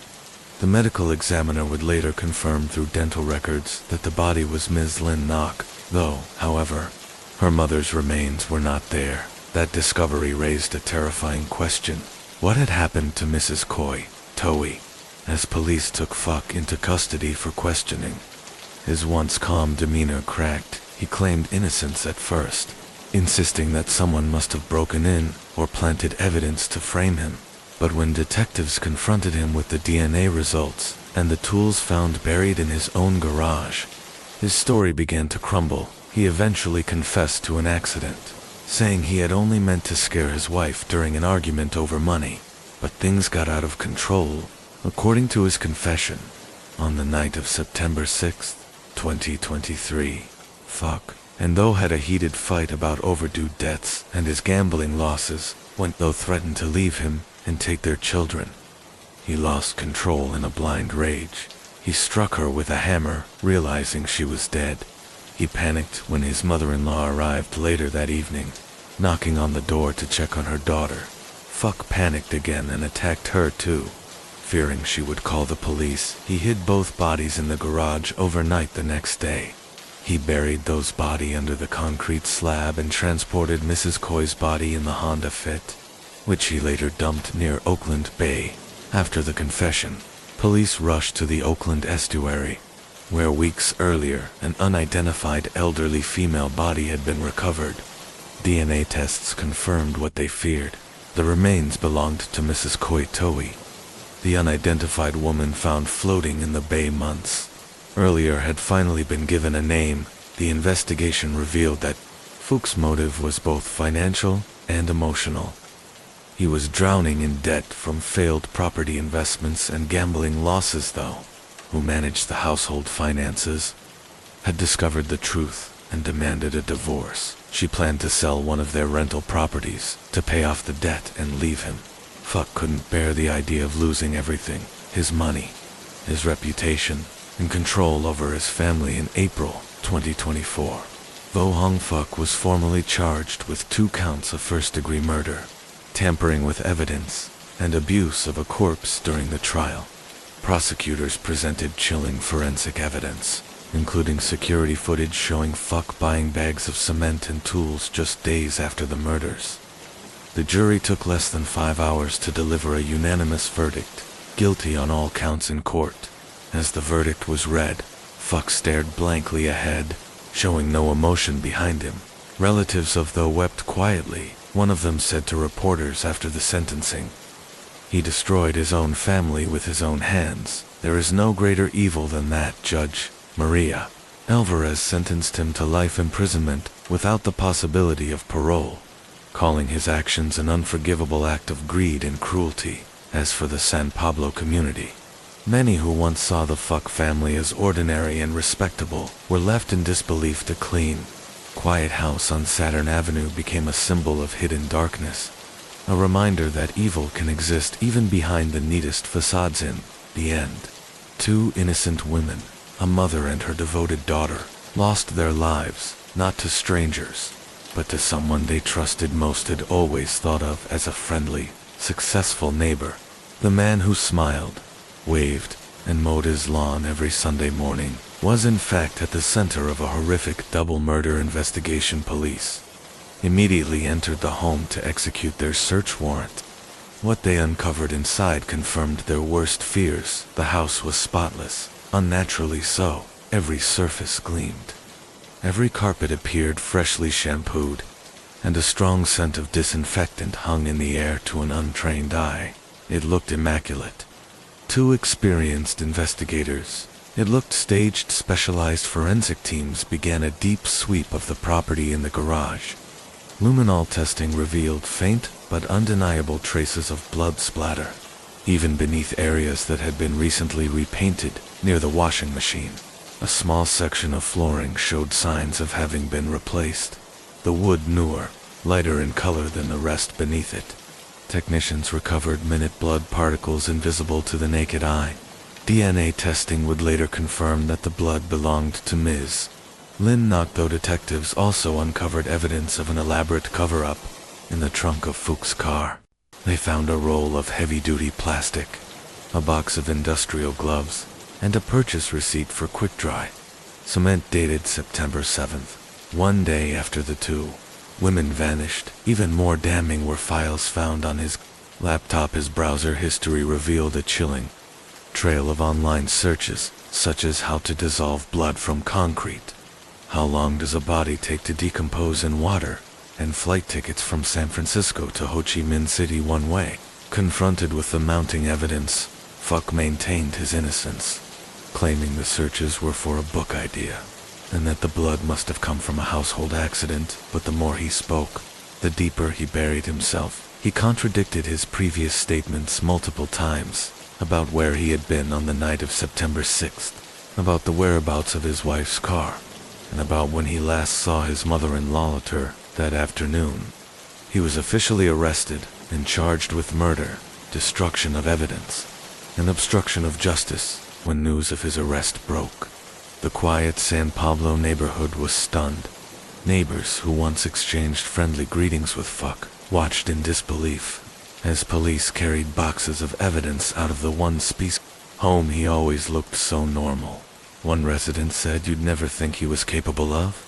The medical examiner would later confirm through dental records that the body was Ms. Lynn Nock, though, however, her mother's remains were not there. That discovery raised a terrifying question. What had happened to Mrs. Coy, Towie? As police took Fuck into custody for questioning, his once calm demeanor cracked. He claimed innocence at first, insisting that someone must have broken in or planted evidence to frame him. But when detectives confronted him with the DNA results and the tools found buried in his own garage, his story began to crumble. He eventually confessed to an accident, saying he had only meant to scare his wife during an argument over money. But things got out of control. According to his confession, on the night of September 6, 2023, Fuck and Tho had a heated fight about overdue debts and his gambling losses when Tho threatened to leave him and take their children. He lost control in a blind rage. He struck her with a hammer, realizing she was dead. He panicked when his mother-in-law arrived later that evening, knocking on the door to check on her daughter. Fuck panicked again and attacked her too. Fearing she would call the police, he hid both bodies in the garage overnight. The next day, he buried Tho's body under the concrete slab and transported Mrs. Coy's body in the Honda Fit, which he later dumped near Oakland Bay. After the confession, police rushed to the Oakland estuary, where weeks earlier an unidentified elderly female body had been recovered. DNA tests confirmed what they feared. The remains belonged to Mrs. Coy Towie. The unidentified woman found floating in the bay months earlier had finally been given a name. The investigation revealed that Fuchs' motive was both financial and emotional. He was drowning in debt from failed property investments and gambling losses. Though, who managed the household finances, had discovered the truth and demanded a divorce. She planned to sell one of their rental properties to pay off the debt and leave him. Fuck couldn't bear the idea of losing everything: his money, his reputation, and control over his family. In April 2024, Vo Hong Fuck was formally charged with 2 counts of first-degree murder, tampering with evidence, and abuse of a corpse during the trial. Prosecutors presented chilling forensic evidence, including security footage showing Fuck buying bags of cement and tools just days after the murders. The jury took less than 5 hours to deliver a unanimous verdict, guilty on all counts in court. As the verdict was read, Fuck stared blankly ahead, showing no emotion behind him. Relatives of Tho wept quietly. One of them said to reporters after the sentencing, "He destroyed his own family with his own hands. There is no greater evil than that, Judge." Maria Alvarez sentenced him to life imprisonment without the possibility of parole, calling his actions an unforgivable act of greed and cruelty. As for the San Pablo community, many who once saw the Fuck family as ordinary and respectable were left in disbelief. The clean, quiet house on Saturn Avenue became a symbol of hidden darkness, a reminder that evil can exist even behind the neatest facades. In the end, 2 innocent women, a mother and her devoted daughter, lost their lives, not to strangers, but to someone they trusted most, had always thought of as a friendly, successful neighbor. The man who smiled, waved, and mowed his lawn every Sunday morning was in fact at the center of a horrific double murder investigation. Police immediately entered the home to execute their search warrant. What they uncovered inside confirmed their worst fears. The house was spotless, unnaturally so. Every surface gleamed. Every carpet appeared freshly shampooed, and a strong scent of disinfectant hung in the air to an untrained eye. It looked immaculate. 2 experienced investigators, it looked staged, specialized forensic teams began a deep sweep of the property. In the garage, luminol testing revealed faint but undeniable traces of blood splatter, even beneath areas that had been recently repainted. Near the washing machine, a small section of flooring showed signs of having been replaced, the wood newer, lighter in color than the rest beneath it. Technicians recovered minute blood particles invisible to the naked eye. DNA testing would later confirm that the blood belonged to Ms. Lynn Nok. Though detectives also uncovered evidence of an elaborate cover-up. In the trunk of Fuch's car, they found a roll of heavy-duty plastic, a box of industrial gloves, and a purchase receipt for quick-dry cement dated September 7th, 1 day after the 2 women vanished. Even more damning were files found on his laptop. His browser history revealed a chilling trail of online searches, such as how to dissolve blood from concrete, how long does a body take to decompose in water, and flight tickets from San Francisco to Ho Chi Minh City one way. Confronted with the mounting evidence, Fuck maintained his innocence, claiming the searches were for a book idea, and that the blood must have come from a household accident. But the more he spoke, the deeper he buried himself. He contradicted his previous statements multiple times about where he had been on the night of September 6th, about the whereabouts of his wife's car, and about when he last saw his mother-in-law that afternoon. He was officially arrested and charged with murder, destruction of evidence, and obstruction of justice when news of his arrest broke. The quiet San Pablo neighborhood was stunned. Neighbors who once exchanged friendly greetings with Fuck watched in disbelief as police carried boxes of evidence out of the one-piece home. He always looked so normal. One resident said you'd never think he was capable of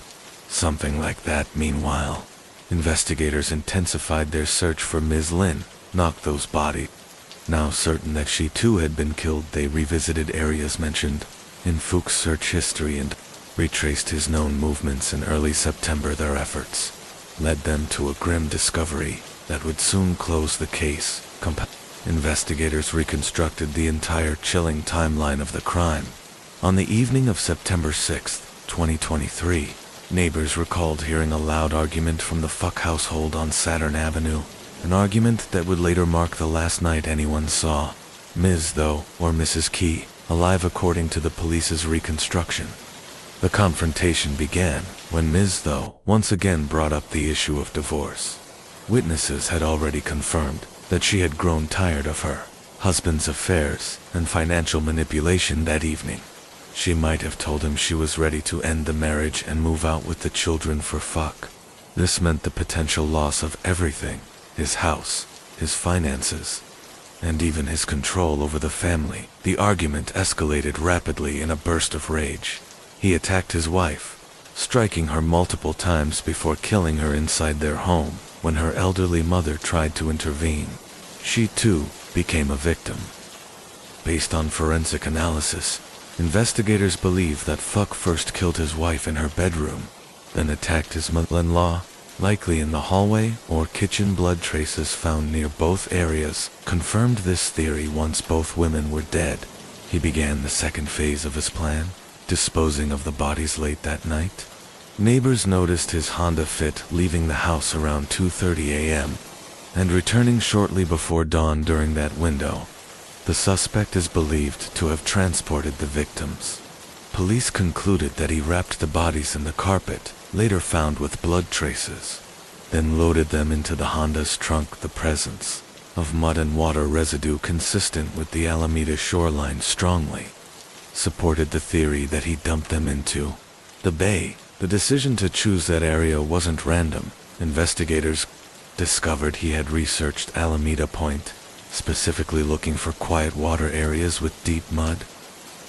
something like that. Meanwhile, investigators intensified their search for Ms. Lynn Nok.'s body. Now certain that she too had been killed, they revisited areas mentioned in Fuch's search history and retraced his known movements. In early September, their efforts led them to a grim discovery that would soon close the case. Investigators reconstructed the entire chilling timeline of the crime. On the evening of September 6, 2023, neighbors recalled hearing a loud argument from the Fuck household on Saturn Avenue, an argument that would later mark the last night anyone saw Ms. Tho, or Mrs. Key, alive according to the police's reconstruction. The confrontation began when Ms. Though once again brought up the issue of divorce. Witnesses had already confirmed that she had grown tired of her husband's affairs and financial manipulation that evening. She might have told him she was ready to end the marriage and move out with the children for fuck. This meant the potential loss of everything: his house, his finances, and even his control over the family. The argument escalated rapidly in a burst of rage. He attacked his wife, striking her multiple times before killing her inside their home. When her elderly mother tried to intervene, she too became a victim. Based on forensic analysis, investigators believe that Fuck first killed his wife in her bedroom, then attacked his mother-in-law, likely in the hallway or kitchen. Blood traces found near both areas confirmed this theory. Once both women were dead, he began the second phase of his plan, disposing of the bodies late that night. Neighbors noticed his Honda Fit leaving the house around 2:30 a.m. and returning shortly before dawn. During that window, the suspect is believed to have transported the victims. Police concluded that he wrapped the bodies in the carpet, later found with blood traces, then loaded them into the Honda's trunk. The presence of mud and water residue consistent with the Alameda shoreline strongly supported the theory that he dumped them into the bay. The decision to choose that area wasn't random. Investigators discovered he had researched Alameda Point, specifically looking for quiet water areas with deep mud.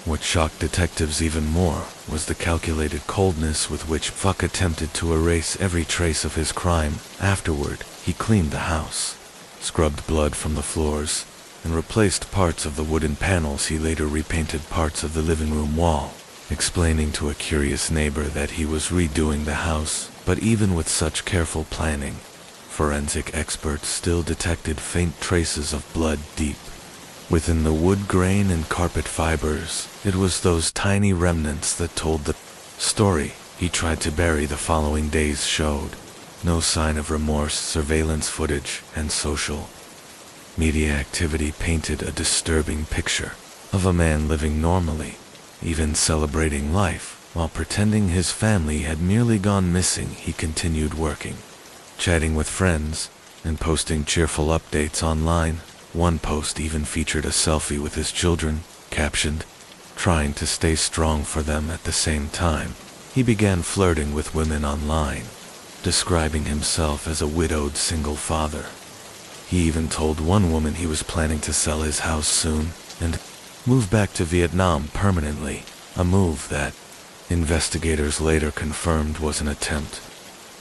What shocked detectives even more was the calculated coldness with which Fuck attempted to erase every trace of his crime. Afterward, he cleaned the house, scrubbed blood from the floors, and replaced parts of the wooden panels. He later repainted parts of the living room wall, explaining to a curious neighbor that he was redoing the house. But even with such careful planning, forensic experts still detected faint traces of blood deep within the wood grain and carpet fibers. It was those tiny remnants that told the story he tried to bury. The following days showed no sign of remorse. Surveillance footage and social media activity painted a disturbing picture of a man living normally, even celebrating life, while pretending his family had merely gone missing. He continued working, chatting with friends, and posting cheerful updates online. One post even featured a selfie with his children, captioned, "Trying to stay strong for them at the same time." He began flirting with women online, describing himself as a widowed single father. He even told one woman he was planning to sell his house soon and move back to Vietnam permanently, a move that investigators later confirmed was an attempt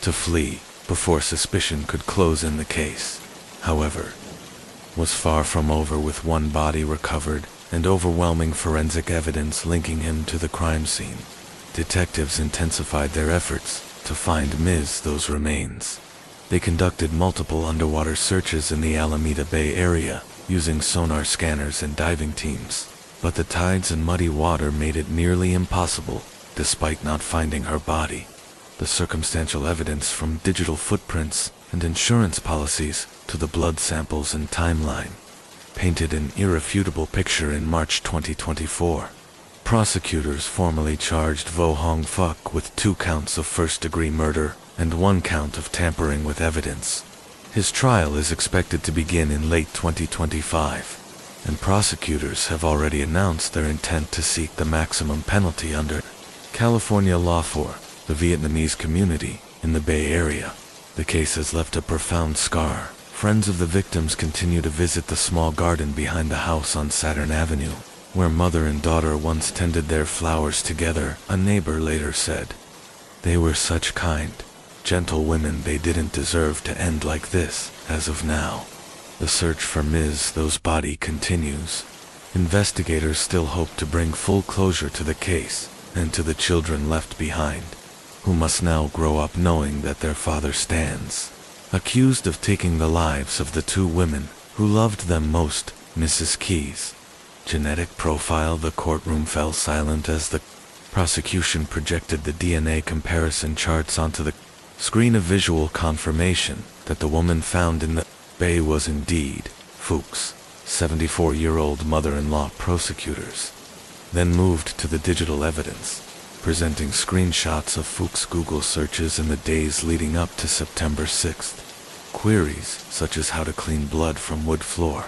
to flee before suspicion could close in the case. However, was far from over. With one body recovered and overwhelming forensic evidence linking him to the crime scene, detectives intensified their efforts to find Ms. Though's remains. They conducted multiple underwater searches in the Alameda Bay area, using sonar scanners and diving teams, but the tides and muddy water made it nearly impossible. Despite not finding her body, the circumstantial evidence from digital footprints and insurance policies to the blood samples and timeline painted an irrefutable picture. In March 2024, prosecutors formally charged Vo Hong Fuck with 2 counts of first-degree murder and 1 count of tampering with evidence. His trial is expected to begin in late 2025, and prosecutors have already announced their intent to seek the maximum penalty under California law for the Vietnamese community in the Bay Area. The case has left a profound scar. Friends of the victims continue to visit the small garden behind the house on Saturn Avenue, where mother and daughter once tended their flowers together. A neighbor later said, "They were such kind, gentle women. They didn't deserve to end like this." As of now, the search for Ms. Though's body continues. Investigators still hope to bring full closure to the case and to the children left behind, who must now grow up knowing that their father stands accused of taking the lives of the 2 women who loved them most. Mrs. Keyes' genetic profile. The courtroom fell silent as the prosecution projected the DNA comparison charts onto the screen. A visual confirmation that the woman found in the bay was indeed Fuchs' 74-year-old mother-in-law. Prosecutors then moved to the digital evidence, presenting screenshots of Fuchs' Google searches in the days leading up to September 6th. Queries such as how to clean blood from wood floor,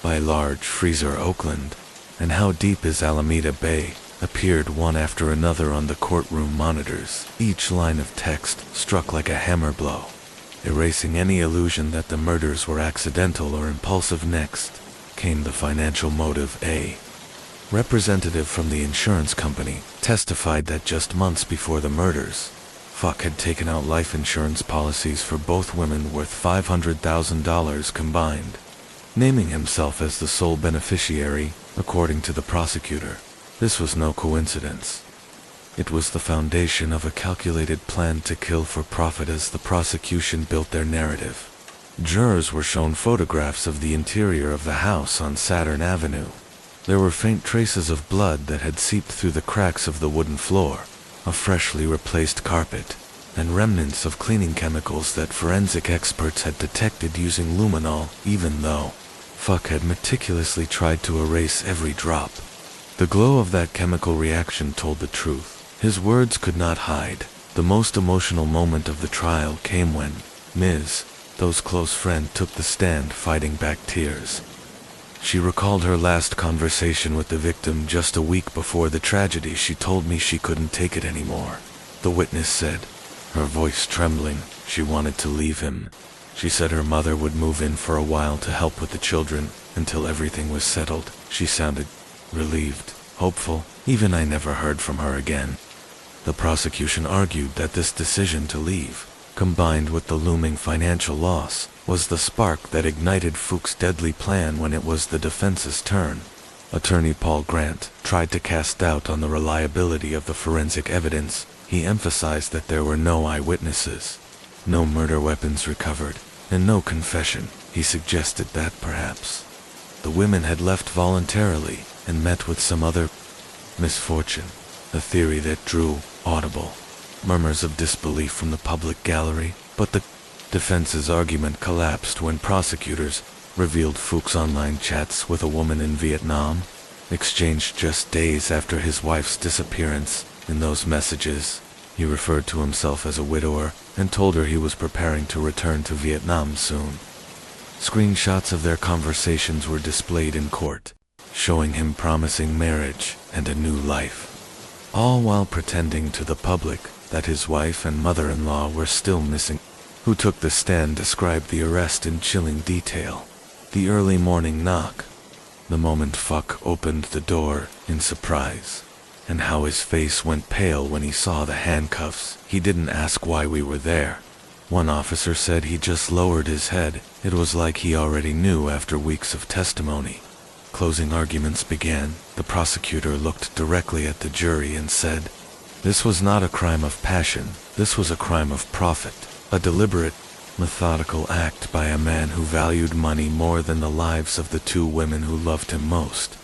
by large freezer Oakland, and how deep is Alameda Bay, appeared one after another on the courtroom monitors. Each line of text struck like a hammer blow, erasing any illusion that the murders were accidental or impulsive. Next came the financial motive. A representative from the insurance company testified that just months before the murders, Fuck had taken out life insurance policies for both women worth $500,000 combined, naming himself as the sole beneficiary. According to the prosecutor, this was no coincidence. It was the foundation of a calculated plan to kill for profit. As the prosecution built their narrative, jurors were shown photographs of the interior of the house on Saturn Avenue. There were faint traces of blood that had seeped through the cracks of the wooden floor, a freshly replaced carpet, and remnants of cleaning chemicals that forensic experts had detected using luminol, even though Fuck had meticulously tried to erase every drop. The glow of that chemical reaction told the truth. His words could not hide. The most emotional moment of the trial came when Ms. Those close friend took the stand, fighting back tears. She recalled her last conversation with the victim just a week before the tragedy. She told me she couldn't take it anymore, the witness said, her voice trembling. She wanted to leave him. She said her mother would move in for a while to help with the children until everything was settled. She sounded relieved, hopeful. Even I never heard from her again. The prosecution argued that this decision to leave, combined with the looming financial loss, was the spark that ignited Fuchs' deadly plan. When it was the defense's turn, attorney Paul Grant tried to cast doubt on the reliability of the forensic evidence. He emphasized that there were no eyewitnesses, no murder weapons recovered, and no confession. He suggested that perhaps the women had left voluntarily and met with some other misfortune, a theory that drew audible murmurs of disbelief from the public gallery. But the defense's argument collapsed when prosecutors revealed Fuchs' online chats with a woman in Vietnam, exchanged just days after his wife's disappearance. In those messages, he referred to himself as a widower and told her he was preparing to return to Vietnam soon. Screenshots of their conversations were displayed in court, showing him promising marriage and a new life, all while pretending to the public that his wife and mother-in-law were still missing. Who took the stand described the arrest in chilling detail. The early morning knock, the moment Fuck opened the door in surprise, and how his face went pale when he saw the handcuffs. He didn't ask why we were there. One officer said he just lowered his head. It was like he already knew after weeks of testimony. Closing arguments began. The prosecutor looked directly at the jury and said, "This was not a crime of passion. This was a crime of profit. A deliberate, methodical act by a man who valued money more than the lives of the two women who loved him most."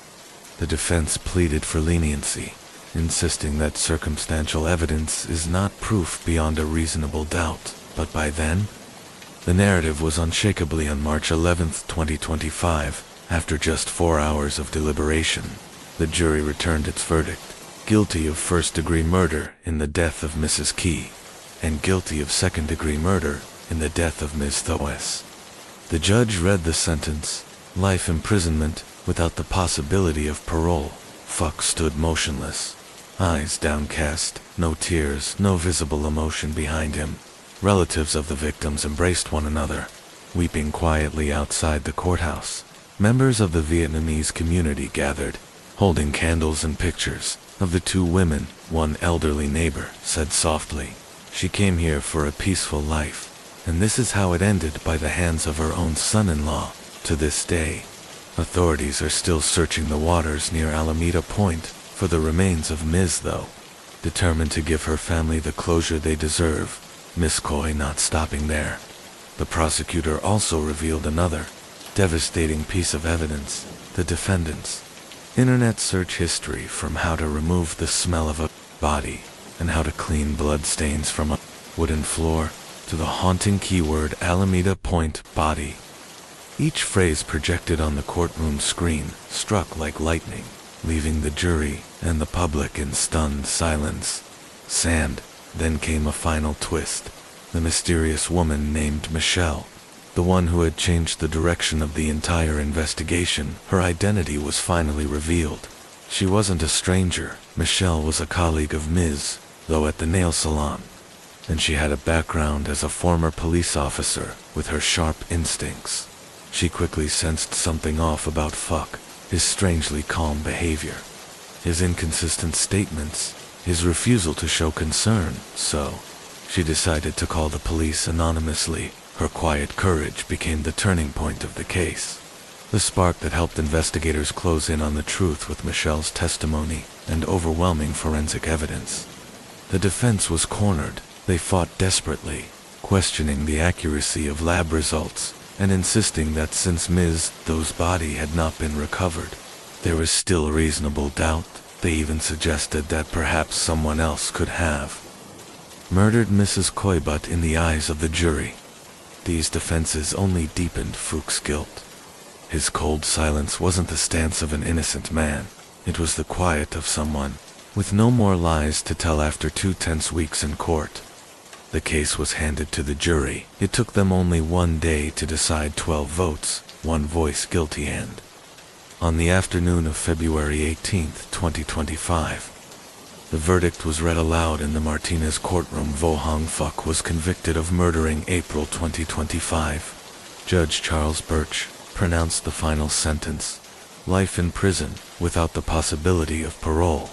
The defense pleaded for leniency, insisting that circumstantial evidence is not proof beyond a reasonable doubt. But by then, the narrative was unshakably. On March 11, 2025, after just 4 hours of deliberation, the jury returned its verdict: guilty of first-degree murder in the death of Mrs. Key, and guilty of second-degree murder in the death of Ms. Thoes. The judge read the sentence: life imprisonment without the possibility of parole. Fuck stood motionless, eyes downcast, no tears, no visible emotion behind him. Relatives of the victims embraced one another, weeping quietly outside the courthouse. Members of the Vietnamese community gathered, holding candles and pictures of the two women. One elderly neighbor said softly, "She came here for a peaceful life, and this is how it ended, by the hands of her own son-in-law." To this day, authorities are still searching the waters near Alameda Point for the remains of Ms. Though, determined to give her family the closure they deserve. Miss Coy not stopping there. The prosecutor also revealed another devastating piece of evidence: the defendant's internet search history, from how to remove the smell of a body and how to clean blood stains from a wooden floor to the haunting keyword Alameda Point body. Each phrase projected on the courtroom screen struck like lightning. leaving the jury and the public in stunned silence. Then came a final twist. The mysterious woman named Michelle, the one who had changed the direction of the entire investigation. Her identity was finally revealed. She wasn't a stranger. Michelle was a colleague of Ms., though at the nail salon, and she had a background as a former police officer. With her sharp instincts, she quickly sensed something off about Fuck, his strangely calm behavior, his inconsistent statements, his refusal to show concern. So she decided to call the police anonymously. Her quiet courage became the turning point of the case, the spark that helped investigators close in on the truth with Michelle's testimony and overwhelming forensic evidence. The defense was cornered. They fought desperately, questioning the accuracy of lab results and insisting that since Ms. Doe's body had not been recovered, there was still reasonable doubt. They even suggested that perhaps someone else could have murdered Mrs. Coybut. In the eyes of the jury, these defenses only deepened Fuchs' guilt. His cold silence wasn't the stance of an innocent man. It was the quiet of someone with no more lies to tell. After 2 tense weeks in court, the case was handed to the jury. It took them only 1 day to decide. 12 votes, 1 voice guilty. And on the afternoon of February 18, 2025, the verdict was read aloud in the Martinez courtroom. Vo Hong Fuck was convicted of murdering. April 2025. Judge Charles Birch pronounced the final sentence: life in prison without the possibility of parole.